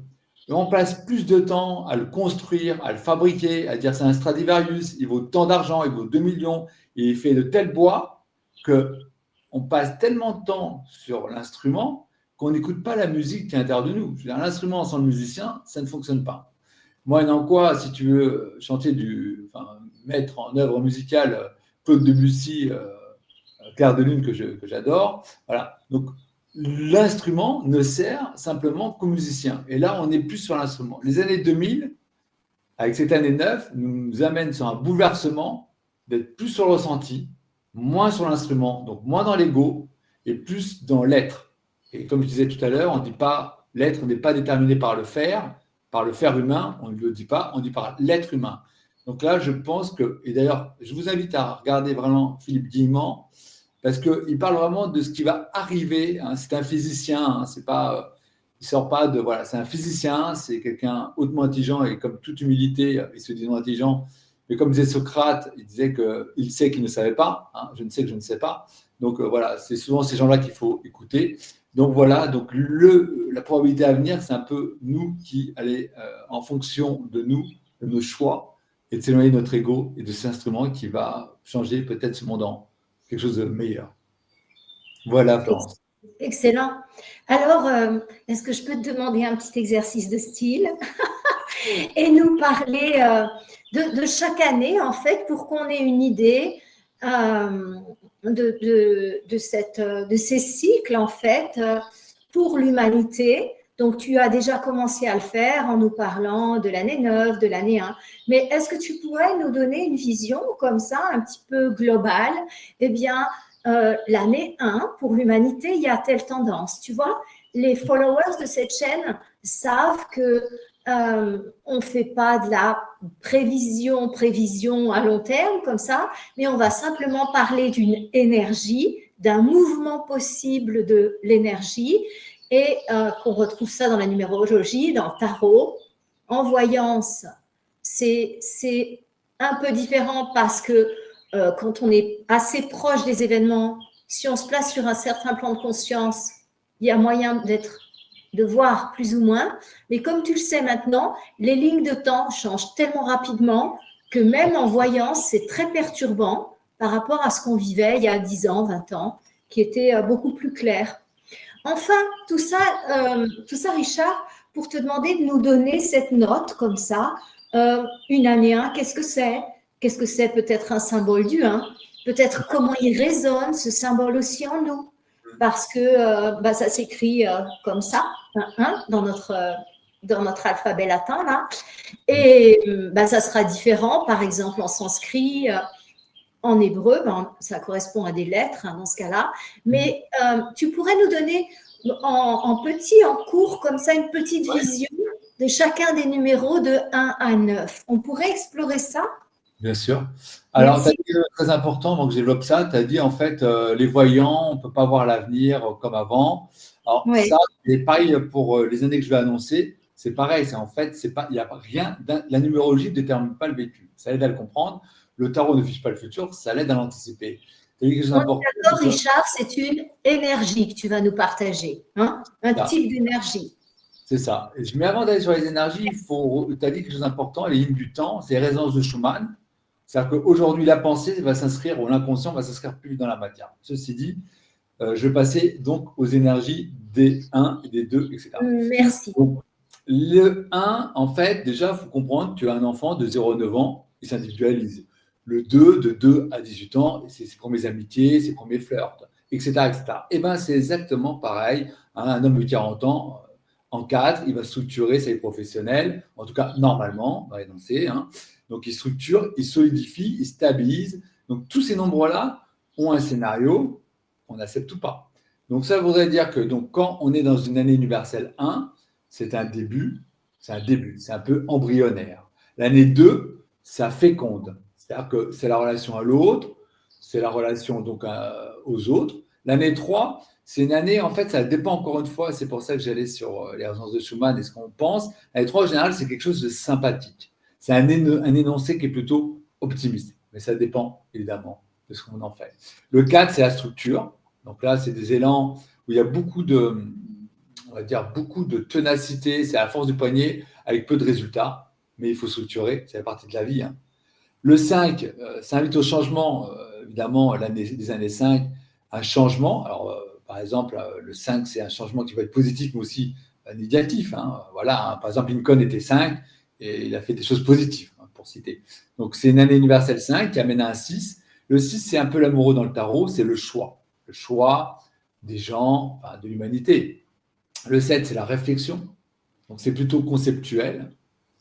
Et on passe plus de temps à le construire, à le fabriquer, à dire c'est un Stradivarius, il vaut tant d'argent, il vaut 2 millions, et il fait de tel bois qu'on passe tellement de temps sur l'instrument qu'on n'écoute pas la musique qui est à l'intérieur de nous. Je veux dire, l'instrument sans le musicien, ça ne fonctionne pas. Moi, en quoi, si tu veux chanter mettre en œuvre musicale Claude Debussy, Clair de Lune que j'adore, voilà. Donc, l'instrument ne sert simplement qu'aux musiciens. Et là, on n'est plus sur l'instrument. Les années 2000, avec cette année 9, nous amènent sur un bouleversement d'être plus sur le ressenti, moins sur l'instrument, donc moins dans l'ego et plus dans l'être. Et comme je disais tout à l'heure, on ne dit pas, l'être n'est pas déterminé par le faire humain, on ne le dit pas, on dit par l'être humain. Donc là, je pense que, et d'ailleurs, je vous invite à regarder vraiment Philippe Guillemant, parce qu'il parle vraiment de ce qui va arriver. Hein. C'est un physicien, hein. C'est pas, il sort pas de... Voilà, c'est un physicien, c'est quelqu'un hautement intelligent et comme toute humilité, il se dit non intelligent. Mais comme disait Socrate, il disait qu'il sait qu'il ne savait pas. Hein, je ne sais que je ne sais pas. Donc voilà, c'est souvent ces gens-là qu'il faut écouter. Donc voilà, donc la probabilité à venir, c'est un peu nous qui allons, en fonction de nous, de nos choix, et de s'éloigner de notre ego et de cet instrument qui va changer peut-être ce monde en quelque chose de meilleur. Voilà, Florence. Excellent. Alors, est-ce que je peux te demander un petit exercice de style et nous parler de chaque année, en fait, pour qu'on ait une idée de ces cycles, en fait, pour l'humanité. Donc, tu as déjà commencé à le faire en nous parlant de l'année 9, de l'année 1. Mais est-ce que tu pourrais nous donner une vision comme ça, un petit peu globale? Eh bien, l'année 1, pour l'humanité, il y a telle tendance. Tu vois, les followers de cette chaîne savent que on ne fait pas de la prévision à long terme comme ça, mais on va simplement parler d'une énergie, d'un mouvement possible de l'énergie, et qu'on retrouve ça dans la numérologie, dans le tarot. En voyance, c'est un peu différent parce que quand on est assez proche des événements, si on se place sur un certain plan de conscience, il y a moyen de voir plus ou moins. Mais comme tu le sais maintenant, les lignes de temps changent tellement rapidement que même en voyance, c'est très perturbant par rapport à ce qu'on vivait il y a 10 ans, 20 ans, qui était beaucoup plus clair. Enfin, tout ça, Richard, pour te demander de nous donner cette note comme ça, une année 1, qu'est-ce que c'est? Qu'est-ce que c'est peut-être un symbole du 1? Peut-être comment il résonne, ce symbole aussi en nous? Parce que ça s'écrit comme ça, dans notre alphabet latin, là. Et ça sera différent, par exemple, en sanskrit, en hébreu, ça correspond à des lettres dans ce cas-là. Mais tu pourrais nous donner en cours, comme ça, une petite vision de chacun des numéros de 1 à 9. On pourrait explorer ça? Bien sûr. Alors, tu as dit très important, donc je développe ça. Tu as dit en fait, les voyants, on ne peut pas voir l'avenir comme avant. Alors, ça, c'est pareil pour les années que je vais annoncer. C'est pareil, il n'y a rien. La numérologie ne détermine pas le vécu. Ça aide à le comprendre. Le tarot ne fiche pas le futur, ça l'aide à l'anticiper. D'accord, Richard, c'est une énergie que tu vas nous partager, un type d'énergie. C'est ça. Mais avant d'aller sur les énergies, tu as dit quelque chose d'important, les lignes du temps, c'est les résonances de Schumann. C'est-à-dire qu'aujourd'hui, la pensée va s'inscrire, ou l'inconscient va s'inscrire plus vite dans la matière. Ceci dit, je vais passer donc aux énergies des 1 et des 2, etc. Merci. Donc, le 1, en fait, déjà, il faut comprendre que tu as un enfant de 0 à 9 ans, il s'individualise. Le 2, de 2 à 18 ans, c'est ses premières amitiés, ses premiers flirts, etc. etc. Et bien, c'est exactement pareil. Un homme de 40 ans, En 4, il va structurer sa vie professionnelle, en tout cas normalement, on va énoncer. Hein. Donc il structure, il solidifie, il stabilise. Donc tous ces nombres-là ont un scénario, on accepte ou pas. Donc ça voudrait dire que donc, quand on est dans une année universelle 1, c'est un début, c'est un peu embryonnaire. L'année 2, ça féconde, c'est-à-dire que c'est la relation à l'autre, c'est la relation donc aux autres. L'année 3, c'est une année, en fait, ça dépend encore une fois, c'est pour ça que j'allais sur les résonances de Schumann et ce qu'on pense. L'année 3, en général, c'est quelque chose de sympathique. C'est un énoncé qui est plutôt optimiste, mais ça dépend évidemment de ce qu'on en fait. Le 4, c'est la structure. Donc là, c'est des élans où il y a beaucoup de, on va dire, beaucoup de ténacité, c'est à la force du poignet, avec peu de résultats, mais il faut structurer, c'est la partie de la vie. Hein. Le 5, ça invite au changement, évidemment, les années 5, un changement. Alors, par exemple, le 5, c'est un changement qui va être positif, mais aussi négatif. Hein. Voilà, hein. Par exemple, Lincoln était 5 et il a fait des choses positives, hein, pour citer. Donc, c'est une année universelle 5 qui amène à un 6. Le 6, c'est un peu l'amoureux dans le tarot, c'est le choix. Le choix des gens, enfin, de l'humanité. Le 7, c'est la réflexion. Donc, c'est plutôt conceptuel.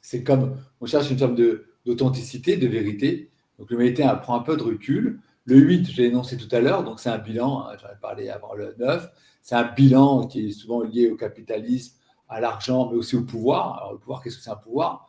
C'est comme, on cherche une forme d'authenticité, de vérité. Donc, l'humanité prend un peu de recul. Le 8, je l'ai énoncé tout à l'heure, donc c'est un bilan, hein, j'en ai parlé avant le 9. C'est un bilan qui est souvent lié au capitalisme, à l'argent, mais aussi au pouvoir. Alors, le pouvoir, qu'est-ce que c'est un pouvoir?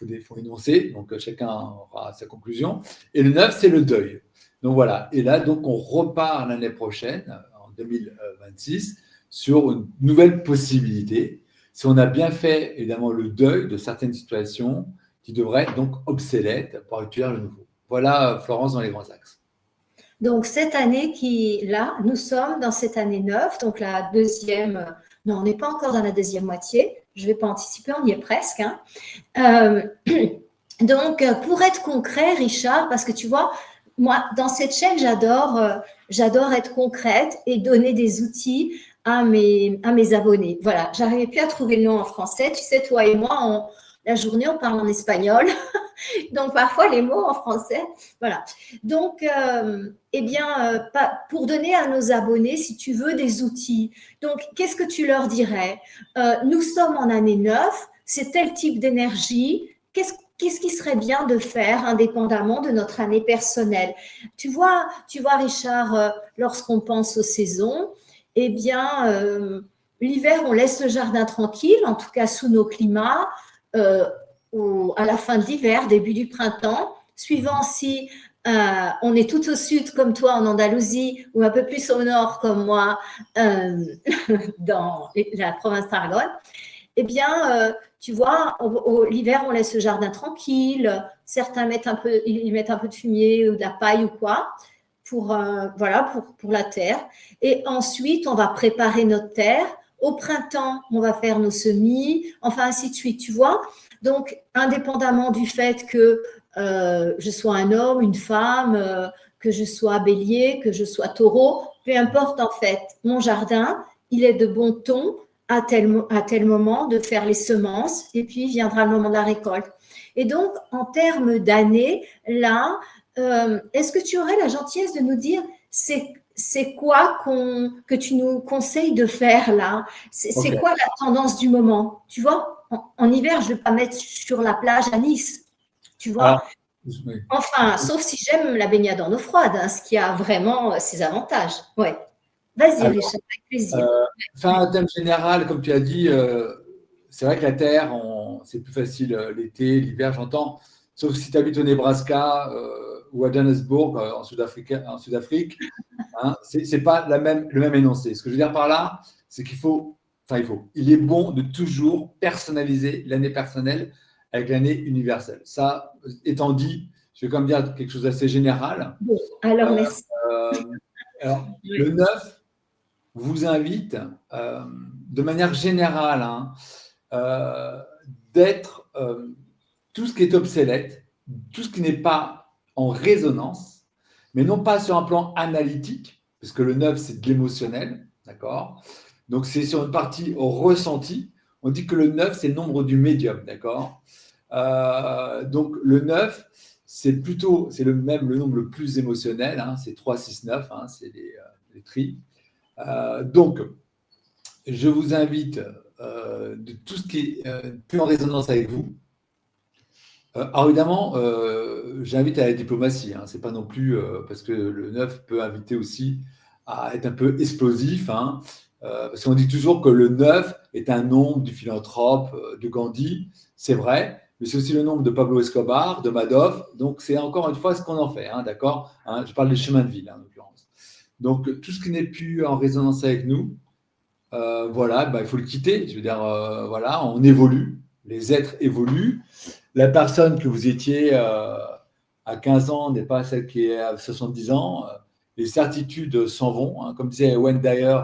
Il faut énoncer, donc chacun aura sa conclusion. Et le 9, c'est le deuil. Donc voilà, et là, donc, on repart l'année prochaine, en 2026, sur une nouvelle possibilité. Si on a bien fait, évidemment, le deuil de certaines situations qui devraient être donc obsolètes pour accueillir le nouveau. Voilà, Florence, dans les grands axes. Donc, cette année là, nous sommes dans cette année 9, donc la deuxième, non, on n'est pas encore dans la deuxième moitié, je ne vais pas anticiper, on y est presque. Hein. Donc, pour être concret, Richard, parce que tu vois, moi, dans cette chaîne, j'adore être concrète et donner des outils à mes abonnés. Voilà, j'arrivais plus à trouver le nom en français. Tu sais, toi et moi, la journée, on parle en espagnol. Donc, parfois, les mots en français, voilà. Donc, pour donner à nos abonnés, si tu veux, des outils. Donc, qu'est-ce que tu leur dirais? Nous sommes en année 9, c'est tel type d'énergie. Qu'est-ce qui serait bien de faire indépendamment de notre année personnelle? Tu vois, Richard, lorsqu'on pense aux saisons, eh bien, l'hiver, on laisse le jardin tranquille, en tout cas sous nos climats. À la fin de l'hiver, début du printemps, suivant si on est tout au sud comme toi en Andalousie ou un peu plus au nord comme moi dans la province d'Aragon, eh bien, tu vois, l'hiver, on laisse le jardin tranquille. Certains mettent un peu de fumier ou de la paille ou quoi pour la terre. Et ensuite, on va préparer notre terre. Au printemps, on va faire nos semis, enfin ainsi de suite, tu vois. Donc, indépendamment du fait que je sois un homme, une femme, que je sois bélier, que je sois taureau, peu importe en fait, mon jardin, il est de bon ton à tel moment de faire les semences et puis viendra le moment de la récolte. Et donc, en termes d'années, là, est-ce que tu aurais la gentillesse de nous dire c'est quoi que tu nous conseilles de faire là? C'est quoi la tendance du moment? Tu vois, en hiver, je ne vais pas mettre sur la plage à Nice, tu vois. Alors, enfin, sauf si j'aime la baignade en eau froide, hein, ce qui a vraiment ses avantages. Ouais. Vas-y, Richard, avec plaisir. Enfin, un thème général, comme tu as dit, c'est vrai que la Terre, c'est plus facile l'été, l'hiver, j'entends, sauf si tu habites au Nebraska ou à Johannesburg, en Sud-Afrique. Hein, c'est pas le même énoncé. Ce que je veux dire par là, c'est il est bon de toujours personnaliser l'année personnelle avec l'année universelle. Ça étant dit, je vais quand même dire quelque chose d'assez général. Bon, alors, merci. Alors, le 9 vous invite de manière générale d'être tout ce qui est obsolète, tout ce qui n'est pas en résonance, mais non pas sur un plan analytique, parce que le 9, c'est de l'émotionnel, d'accord? Donc, c'est sur une partie au ressenti. On dit que le 9, c'est le nombre du médium, d'accord? Donc, le 9, c'est le nombre le plus émotionnel, hein, c'est 3, 6, 9, c'est les tris. Donc, je vous invite de tout ce qui est plus en résonance avec vous. Alors évidemment, j'invite à la diplomatie. Hein. C'est pas non plus parce que le 9 peut inviter aussi à être un peu explosif. Hein. Parce qu'on dit toujours que le 9 est un nombre du philanthrope de Gandhi. C'est vrai, mais c'est aussi le nombre de Pablo Escobar, de Madoff. Donc c'est encore une fois ce qu'on en fait. Hein, d'accord, hein, je parle des chemins de vie, là, en l'occurrence. Donc tout ce qui n'est plus en résonance avec nous, voilà, bah, il faut le quitter. Je veux dire, voilà, on évolue. Les êtres évoluent. La personne que vous étiez à 15 ans n'est pas celle qui est à 70 ans. Les certitudes s'en vont. Hein. Comme disait Wayne Dyer,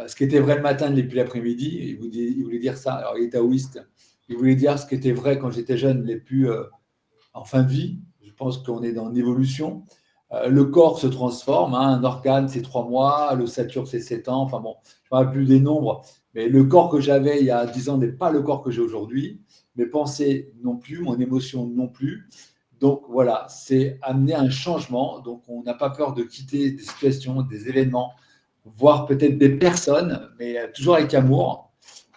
ce qui était vrai le matin n'est plus l'après-midi. Il voulait dire ça. Alors, il est taoïste. Il voulait dire ce qui était vrai quand j'étais jeune n'est plus en fin de vie. Je pense qu'on est dans une évolution. Le corps se transforme. Hein. Un organe, c'est 3 mois. L'ossature, c'est 7 ans. Enfin bon, je ne parle plus des nombres. Mais le corps que j'avais il y a 10 ans n'est pas le corps que j'ai aujourd'hui. Mes pensées non plus, mon émotion non plus. Donc voilà, c'est amener un changement. Donc on n'a pas peur de quitter des situations, des événements, voire peut-être des personnes, mais toujours avec amour.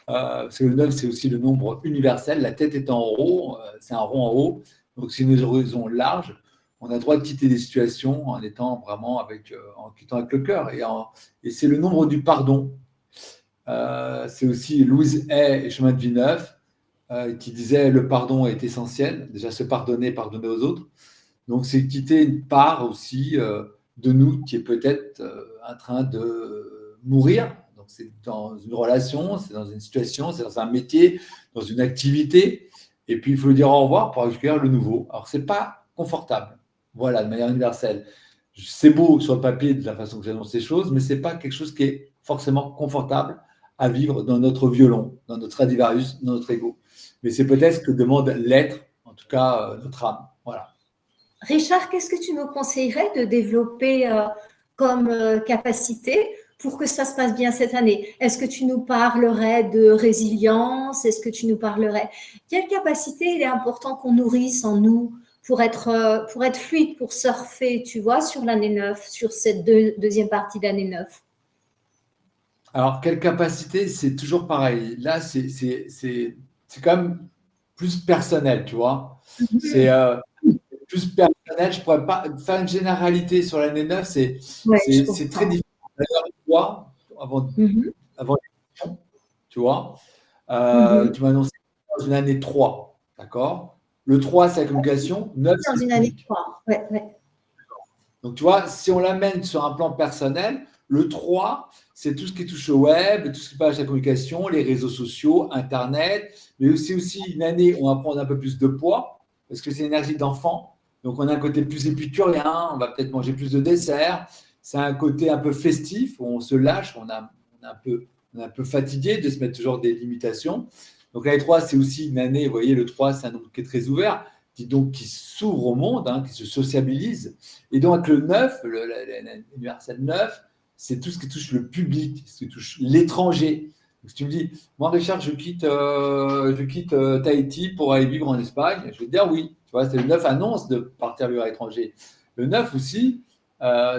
Parce que le 9, c'est aussi le nombre universel. La tête est en haut, c'est un rond en haut. Donc c'est une horizon large. On a le droit de quitter des situations en étant vraiment en quittant avec le cœur. Et c'est le nombre du pardon. C'est aussi Louise Hay et Chemin de Vie 9 qui disait le pardon est essentiel, déjà se pardonner, pardonner aux autres. Donc c'est quitter une part aussi de nous qui est peut-être en train de mourir. Donc c'est dans une relation, c'est dans une situation, c'est dans un métier, dans une activité. Et puis il faut dire au revoir pour accueillir le nouveau. Alors c'est pas confortable, voilà, de manière universelle. C'est beau sur le papier de la façon que j'annonce ces choses, mais c'est pas quelque chose qui est forcément confortable à vivre dans notre violon, dans notre Stradivarius, dans notre ego. Mais c'est peut-être ce que demande l'être, en tout cas notre âme. Voilà. Richard, qu'est-ce que tu nous conseillerais de développer comme capacité pour que ça se passe bien cette année? Est-ce que tu nous parlerais de résilience? Est-ce que tu nous parlerais… Quelle capacité il est important qu'on nourrisse en nous pour être fluide, pour surfer, tu vois, sur l'année 9, sur cette deuxième partie d'année 9? Alors, quelle capacité? C'est toujours pareil. Là, c'est quand même plus personnel, tu vois. C'est plus personnel. Je ne pourrais pas faire une généralité sur l'année 9, c'est très difficile. D'ailleurs, toi, avant l'émission, tu vois, tu m'as annoncé dans une année 3, d'accord? Le 3, c'est la communication. 9, dans une année 3. Ouais. Donc, tu vois, si on l'amène sur un plan personnel, le 3, c'est tout ce qui touche au web, tout ce qui passe à la communication, les réseaux sociaux, Internet, mais c'est aussi une année où on va prendre un peu plus de poids, parce que c'est l'énergie d'enfant. Donc, on a un côté plus épicurien, on va peut-être manger plus de desserts. C'est un côté un peu festif, où on se lâche, on est un peu fatigué de se mettre toujours des limitations. Donc, l'année 3, c'est aussi une année, vous voyez, le 3, c'est un nombre qui est très ouvert, qui s'ouvre au monde, hein, qui se sociabilise. Et donc, le 9, l'universel 9, c'est tout ce qui touche le public, ce qui touche l'étranger. Donc, si tu me dis, moi, Richard, je quitte Tahiti pour aller vivre en Espagne, je vais te dire oui. Tu vois, c'est le 9 annonce de partir vivre à l'étranger. Le 9 aussi,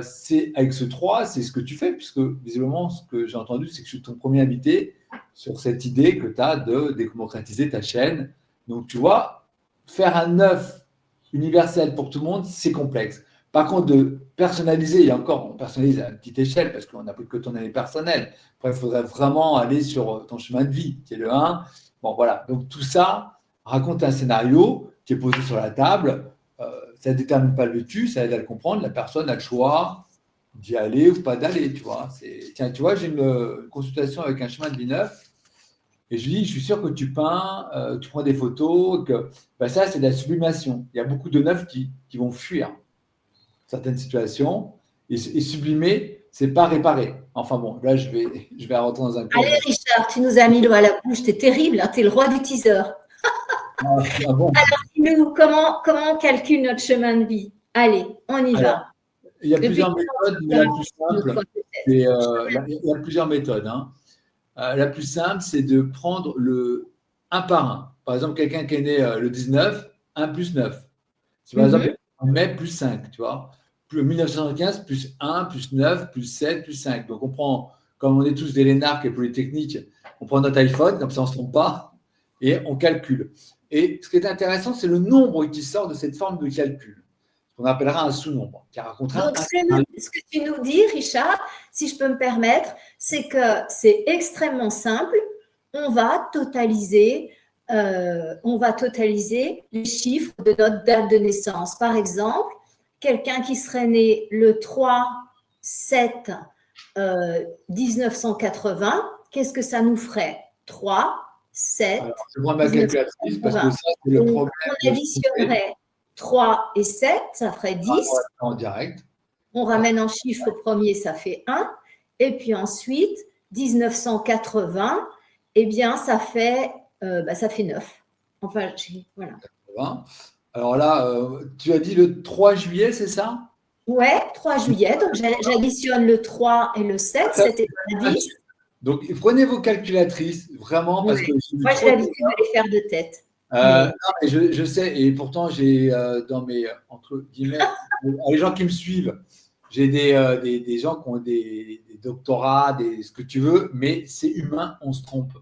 c'est avec ce 3, c'est ce que tu fais, puisque visiblement, ce que j'ai entendu, c'est que je suis ton premier invité sur cette idée que tu as de démocratiser ta chaîne. Donc, tu vois, faire un 9 universel pour tout le monde, c'est complexe. Par contre, de personnaliser, et encore, on personnalise à une petite échelle parce qu'on n'a plus que ton année personnelle. Après, il faudrait vraiment aller sur ton chemin de vie, qui est le 1. Bon, voilà. Donc, tout ça raconte un scénario qui est posé sur la table. Ça ne détermine pas le tu, ça aide à le comprendre. La personne a le choix d'y aller ou pas d'aller, tu vois. Tiens, tu vois, j'ai une consultation avec un chemin de vie 9. Et je lui dis, je suis sûr que tu peins, tu prends des photos, que ça, c'est de la sublimation. Il y a beaucoup de 9 qui vont fuir certaines situations. Et sublimer, c'est pas réparer. Enfin bon, là, je vais rentrer dans un cours. Allez, Richard, tu nous as mis l'eau à la bouche. T'es terrible, hein, t'es le roi du teaser. Bon. Alors, dis-nous, comment on calcule notre chemin de vie? Allez, on y va. Il y a plusieurs méthodes, mais la plus simple, il y a plusieurs méthodes. Hein. La plus simple, c'est de prendre le 1 par 1. Par exemple, quelqu'un qui est né le 19, 1 plus 9. C'est par exemple mai plus 5, tu vois. Plus 1975, plus 1, plus 9, plus 7, plus 5. Donc, on prend, comme on est tous des Lénarques et Polytechniques, On prend notre iPhone, comme ça on ne se trompe pas, et on calcule. Et ce qui est intéressant, c'est le nombre qui sort de cette forme de calcul, qu'on appellera un sous-nombre. Donc, ce que tu nous dis, Richard, si je peux me permettre, c'est que c'est extrêmement simple. On va totaliser les chiffres de notre date de naissance. Par exemple, quelqu'un qui serait né le 3/7 1980, qu'est-ce que ça nous ferait? 3, 7, alors, je prends ma calculatrice parce que ça, c'est le problème. On additionnerait 3 et 7, ça ferait 10. En direct. On ramène en chiffre premier, ça fait 1. Et puis ensuite, 1980, eh bien, ça fait 9. Enfin, voilà. Alors là, tu as dit le 3 juillet, c'est ça? Ouais, 3 juillet. Donc, j'additionne le 3 et le 7, c'était 10. Donc, prenez vos calculatrices, vraiment, parce que… Moi, j'ai l'habitude de les faire de tête. Non, mais je sais, et pourtant, j'ai dans mes, entre guillemets, les gens qui me suivent, j'ai des gens qui ont des doctorats, ce que tu veux, mais c'est humain, on se trompe.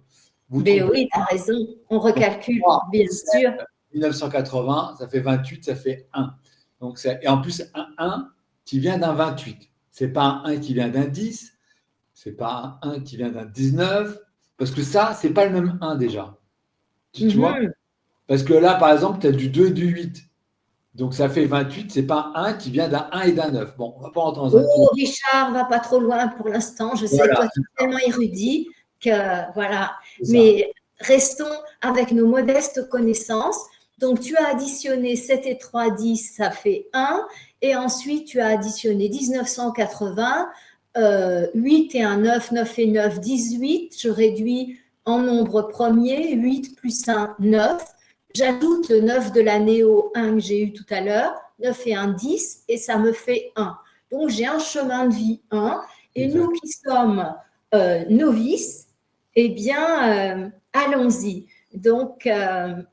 Mais oui, tu as raison, on recalcule, bien sûr. 1980, ça fait 28, ça fait 1. Donc, et en plus, un 1 qui vient d'un 28. Ce n'est pas un 1 qui vient d'un 10, ce n'est pas un 1 qui vient d'un 19, parce que ça, ce n'est pas le même 1 déjà. Tu vois? Parce que là, par exemple, tu as du 2 et du 8. Donc, ça fait 28, ce n'est pas un 1 qui vient d'un 1 et d'un 9. Bon, on ne va pas entendre ça. Oh, Richard, va pas trop loin pour l'instant. Je sais que toi, tu es tellement érudit que voilà. Mais restons avec nos modestes connaissances. Donc, tu as additionné 7 et 3, 10, ça fait 1. Et ensuite, tu as additionné 1980, 8 et 1, 9, 9 et 9, 18. Je réduis en nombre premier, 8 plus 1, 9. J'ajoute le 9 de l'année au 1 que j'ai eu tout à l'heure, 9 et 1, 10, et ça me fait 1. Donc, j'ai un chemin de vie 1. Et nous qui sommes novices, eh bien, allons-y. Donc,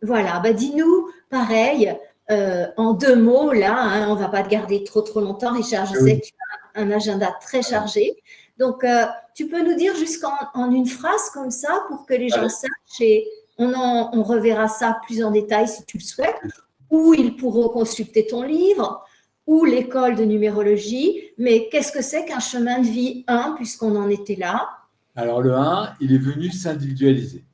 voilà, dis-nous, pareil, en 2 mots, là, hein, on ne va pas te garder trop longtemps, Richard, je sais que tu as un agenda très chargé. Donc, tu peux nous dire jusqu'en une phrase comme ça pour que les gens sachent et on reverra ça plus en détail si tu le souhaites, ou ils pourront consulter ton livre, ou l'école de numérologie. Mais qu'est-ce que c'est qu'un chemin de vie 1, puisqu'on en était là? Alors, le 1, il est venu s'individualiser.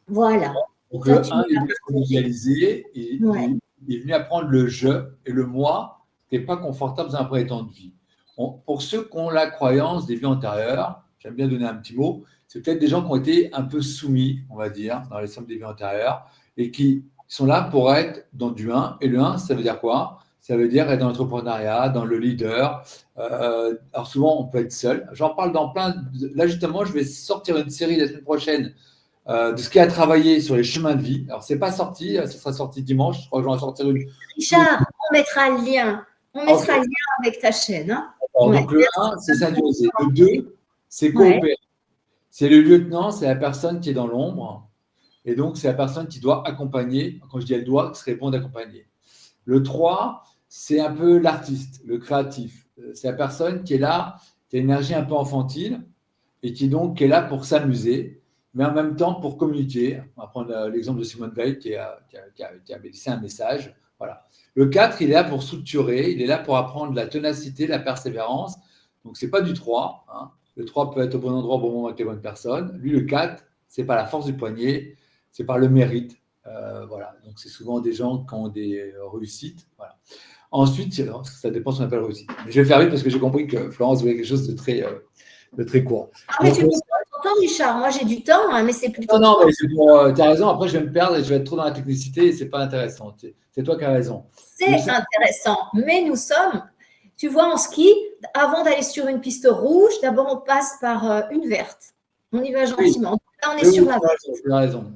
Voilà. Donc, le 1, il est s'individualiser, il est venu apprendre le je et le moi, qui n'est pas confortable dans un premier temps de vie. Pour ceux qui ont la croyance des vies antérieures, j'aime bien donner un petit mot, c'est peut-être des gens qui ont été un peu soumis, on va dire, dans les sommes des vies antérieures, et qui sont là pour être dans du 1. Et le 1, ça veut dire quoi? Ça veut dire être dans l'entrepreneuriat, dans le leader. Alors souvent, on peut être seul. J'en parle dans plein… Là, justement, je vais sortir une série la semaine prochaine de ce qui a travaillé sur les chemins de vie. Alors, ce n'est pas sorti, ça sera sorti dimanche. Je crois que j'en vais sortir une. Richard, on mettra le lien. On mettra le lien avec ta chaîne. Hein. Donc, le 1, c'est s'individualiser. Le 2, c'est coopérer. C'est le lieutenant, c'est la personne qui est dans l'ombre. Et donc, c'est la personne qui doit accompagner. Quand je dis elle doit, ce serait bon d'accompagner. Le 3, c'est un peu l'artiste, le créatif. C'est la personne qui est là, qui a une énergie un peu enfantine et qui donc est là pour s'amuser, mais en même temps pour communiquer. On va prendre l'exemple de Simone Veil qui a laissé un message. Voilà. Le 4, il est là pour structurer, il est là pour apprendre la ténacité, la persévérance. Donc, ce n'est pas du 3. Hein. Le 3 peut être au bon endroit au bon moment avec les bonnes personnes. Lui, le 4, ce n'est pas la force du poignet, c'est par le mérite. Voilà. Donc, c'est souvent des gens qui ont des réussites. Voilà. Ensuite, ça dépend de ce qu'on appelle réussite. Mais je vais faire vite parce que j'ai compris que Florence voulait quelque chose de très court. Ah, mais tu peux prendre ton temps, Richard. Moi, j'ai du temps, hein, mais c'est plutôt… Non, mais tu as raison. Après, je vais me perdre et je vais être trop dans la technicité et ce n'est pas intéressant. C'est toi qui as raison. C'est intéressant. Mais nous sommes… Tu vois, en ski, avant d'aller sur une piste rouge, d'abord, on passe par une verte. On y va gentiment. Oui. Là, on est sur la verte. Tu as raison.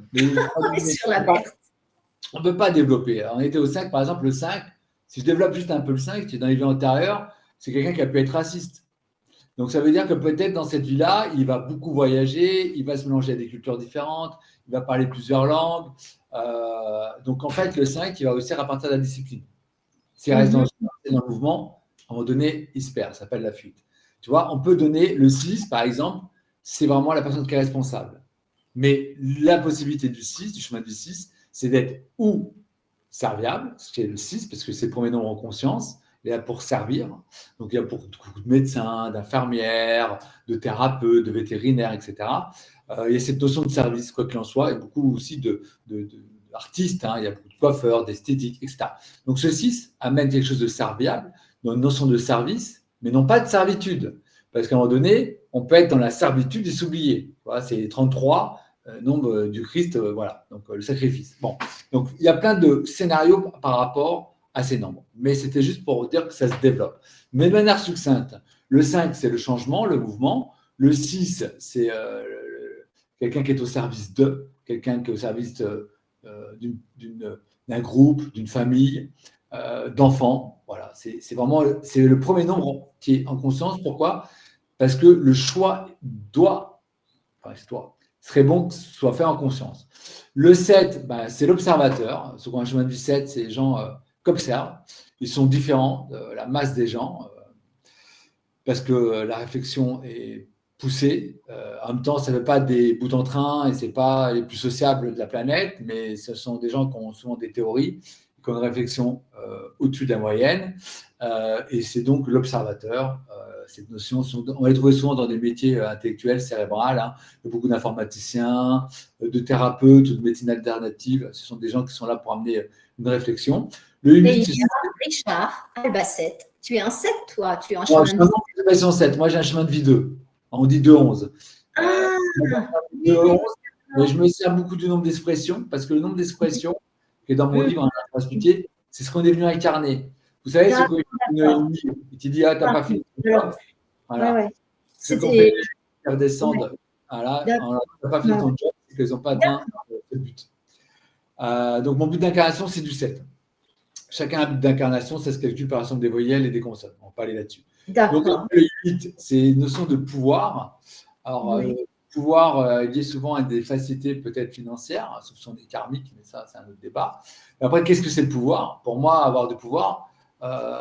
On est sur la verte. On ne peut pas développer. Alors, on était au 5, par exemple, le 5. Si je développe juste un peu le 5, qui est dans les vies antérieures, c'est quelqu'un qui a pu être raciste. Donc, ça veut dire que peut-être dans cette vie-là, il va beaucoup voyager, il va se mélanger à des cultures différentes, il va parler plusieurs langues. Donc, en fait, le 5, il va réussir à partir de la discipline. S'il reste dans le mouvement, à un moment donné, il se perd. Ça s'appelle la fuite. Tu vois, on peut donner le 6, par exemple, c'est vraiment la personne qui est responsable. Mais la possibilité du 6, du chemin du 6, c'est d'être ou serviable, ce qui est le 6, parce que c'est le premier nombre en conscience, il est là pour servir. Donc, il y a pour beaucoup de médecins, d'infirmières, de thérapeutes, de vétérinaires, etc. Il y a cette notion de service, quoi qu'il en soit, et beaucoup aussi d'artistes, hein. Il y a beaucoup de coiffeurs, d'esthétiques, etc. Donc, ce 6 amène quelque chose de serviable, dans une notion de service, mais non pas de servitude. Parce qu'à un moment donné, on peut être dans la servitude et s'oublier. Voilà, c'est 33, nombre du Christ, voilà, donc le sacrifice. Bon, donc il y a plein de scénarios par rapport à ces nombres. Mais c'était juste pour dire que ça se développe. Mais de manière succincte, le 5, c'est le changement, le mouvement. Le 6, c'est quelqu'un qui est au service de, quelqu'un qui est au service d'un groupe, d'une famille, d'enfants. Voilà, c'est vraiment c'est le premier nombre qui est en conscience. Pourquoi? Parce que le choix serait bon que ce soit fait en conscience. Le 7, c'est l'observateur. Ceux qui ont un chemin du 7, c'est les gens qui observent. Ils sont différents de la masse des gens parce que la réflexion est poussée. En même temps, ça ne fait pas des bouts en train et ce n'est pas les plus sociables de la planète, mais ce sont des gens qui ont souvent des théories, qui ont une réflexion au-dessus de la moyenne. Et c'est donc l'observateur. Cette notion, on va les trouver souvent dans des métiers intellectuels, cérébrales. Hein. Il y a beaucoup d'informaticiens, de thérapeutes, de médecine alternative. Ce sont des gens qui sont là pour amener une réflexion. Le 8, c'est Richard Albacete. Tu es un 7, toi. Tu es un chemin de vie. 7. Moi, j'ai un chemin de vie 2. On dit 2-11. Ah, 2-11. Mais je me sers beaucoup du nombre d'expressions parce que le nombre d'expressions qui est dans mon livre, on va expliquer, c'est ce qu'on est venu incarner. Vous savez, ce qu'on il te dit, ah, t'as pas fait. Voilà. Ouais. Ce qu'on fait redescendre, voilà, t'as pas fait ton job, c'est qu'ils n'ont pas atteint le but. Donc, mon but d'incarnation, c'est du 7. Chacun a un but d'incarnation, ça se calcule par la somme des voyelles et des consonnes. On va pas aller là-dessus. Donc, le 8, c'est une notion de pouvoir. Alors, pouvoir lié souvent à des facilités peut-être financières, ce sont des karmiques, mais ça, c'est un autre débat. Mais après, qu'est-ce que c'est le pouvoir? Pour moi, avoir du pouvoir,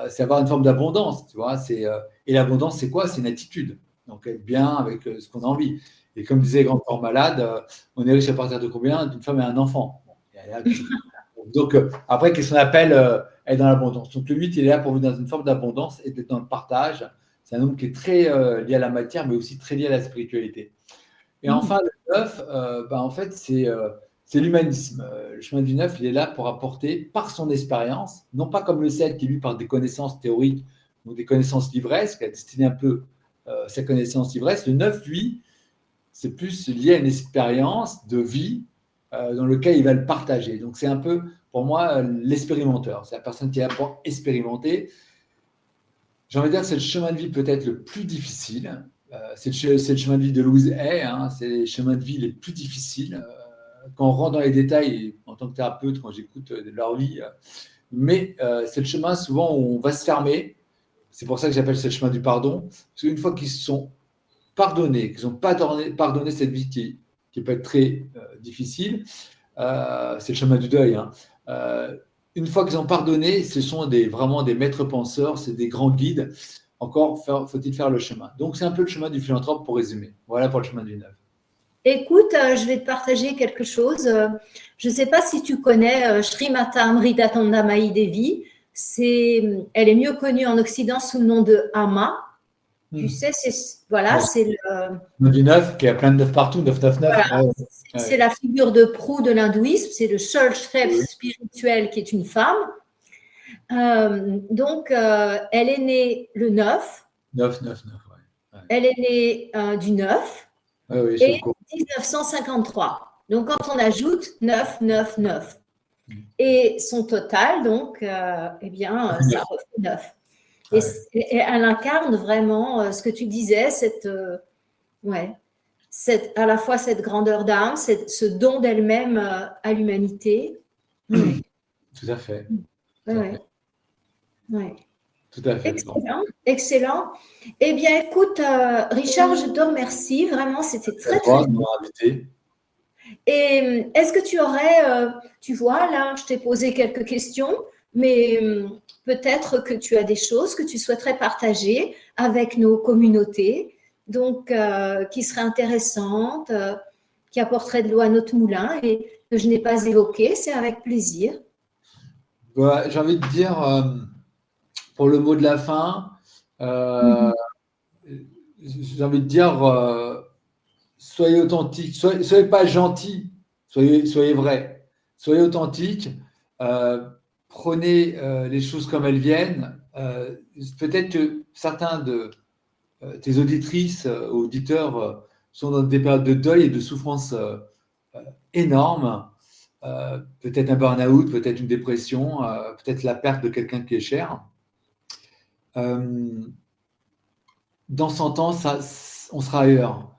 c'est avoir une forme d'abondance, tu vois. Et l'abondance, c'est quoi? C'est une attitude. Donc, être bien avec ce qu'on a envie. Et comme disait Grand Corps Malade, on est riche à partir de combien? D'une femme et un enfant. Bon, donc, après, qu'est-ce qu'on appelle être dans l'abondance? Donc, le 8, il est là pour vivre dans une forme d'abondance et d'être dans le partage. C'est un nombre qui est très lié à la matière, mais aussi très lié à la spiritualité. Et enfin, le 9, en fait, c'est l'humanisme. Le chemin du 9, il est là pour apporter, par son expérience, non pas comme le 7 qui, lui, par des connaissances théoriques ou des connaissances livresques, a destiné un peu sa connaissance livresque. Le 9, lui, c'est plus lié à une expérience de vie dans lequel il va le partager. Donc, c'est un peu, pour moi, l'expérimenteur. C'est la personne qui est là pour expérimenter. J'ai envie de dire que c'est le chemin de vie peut-être le plus difficile. C'est le chemin de vie de Louise Hay. Hein, c'est les chemins de vie les plus difficiles. Quand on rentre dans les détails, en tant que thérapeute, quand j'écoute leur vie, mais c'est le chemin souvent où on va se fermer. C'est pour ça que j'appelle ça le chemin du pardon. Parce qu'une fois qu'ils se sont pardonnés, qu'ils n'ont pas pardonné cette vie qui peut être très difficile, c'est le chemin du deuil. Hein. Une fois qu'ils ont pardonné, ce sont vraiment des maîtres penseurs, c'est des grands guides. Encore faut-il faire le chemin. Donc, c'est un peu le chemin du philanthrope pour résumer. Voilà pour le chemin du 9. Écoute, je vais te partager quelque chose. Je ne sais pas si tu connais Srimata Amritatandamayi Devi. Elle est mieux connue en Occident sous le nom de Amma. Tu sais, c'est le du 9, qui a plein de 9 partout, 999. Voilà. C'est la figure de proue de l'hindouisme. C'est le seul chef spirituel qui est une femme. Donc, elle est née le 9. 9. Ouais. Elle est née du 9. Et 1953. Donc, quand on ajoute 9. Et son total, donc, ça refait 9. Et elle incarne vraiment ce que tu disais, à la fois cette grandeur d'âme, ce don d'elle-même à l'humanité. Tout à fait. Ouais. Tout à fait. Excellent. Eh bien, écoute, Richard, je te remercie. Vraiment, c'était très invité. Et est-ce que tu aurais, tu vois, là, je t'ai posé quelques questions, mais peut-être que tu as des choses que tu souhaiterais partager avec nos communautés, donc qui seraient intéressantes qui apporterait de l'eau à notre moulin et que je n'ai pas évoqué, c'est avec plaisir. J'ai envie de dire, pour le mot de la fin, j'ai envie de dire, soyez authentique, soyez pas gentil, soyez vrai, soyez authentique, prenez les choses comme elles viennent. Peut-être que certains de tes auditrices, auditeurs sont dans des périodes de deuil et de souffrance énormes. Peut-être un burn-out, peut-être une dépression, peut-être la perte de quelqu'un qui est cher. Dans 100 ans, on sera ailleurs.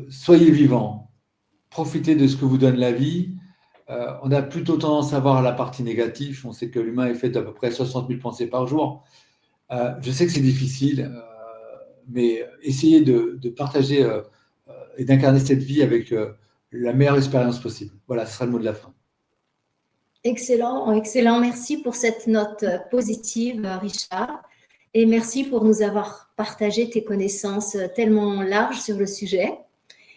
Soyez vivants, profitez de ce que vous donne la vie. On a plutôt tendance à voir la partie négative. On sait que l'humain est fait d'à peu près 60 000 pensées par jour. Je sais que c'est difficile, mais essayez de partager et d'incarner cette vie avec la meilleure expérience possible. Voilà, ce sera le mot de la fin. Excellent, excellent. Merci pour cette note positive, Richard. Et merci pour nous avoir partagé tes connaissances tellement larges sur le sujet.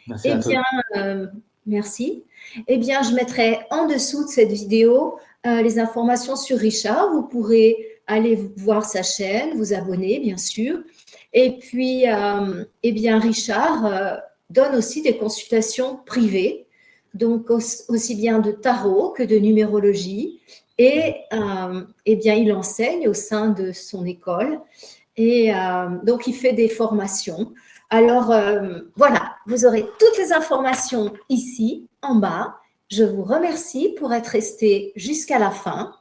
Merci à toi. Merci. Eh bien, je mettrai en dessous de cette vidéo les informations sur Richard. Vous pourrez aller voir sa chaîne, vous abonner, bien sûr. Et puis, eh bien, Richard donne aussi des consultations privées, donc aussi bien de tarot que de numérologie. Et eh bien, il enseigne au sein de son école. Et donc, il fait des formations. Alors, voilà, vous aurez toutes les informations ici, en bas. Je vous remercie pour être resté jusqu'à la fin.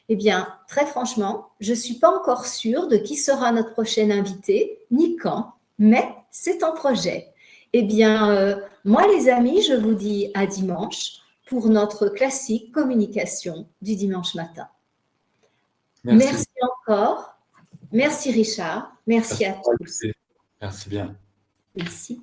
Eh bien, très franchement, je ne suis pas encore sûre de qui sera notre prochain invité, ni quand, mais c'est en projet. Eh bien, moi, les amis, je vous dis à dimanche pour notre classique communication du dimanche matin. Merci encore. Merci Richard. Merci à tous. Merci bien. Merci.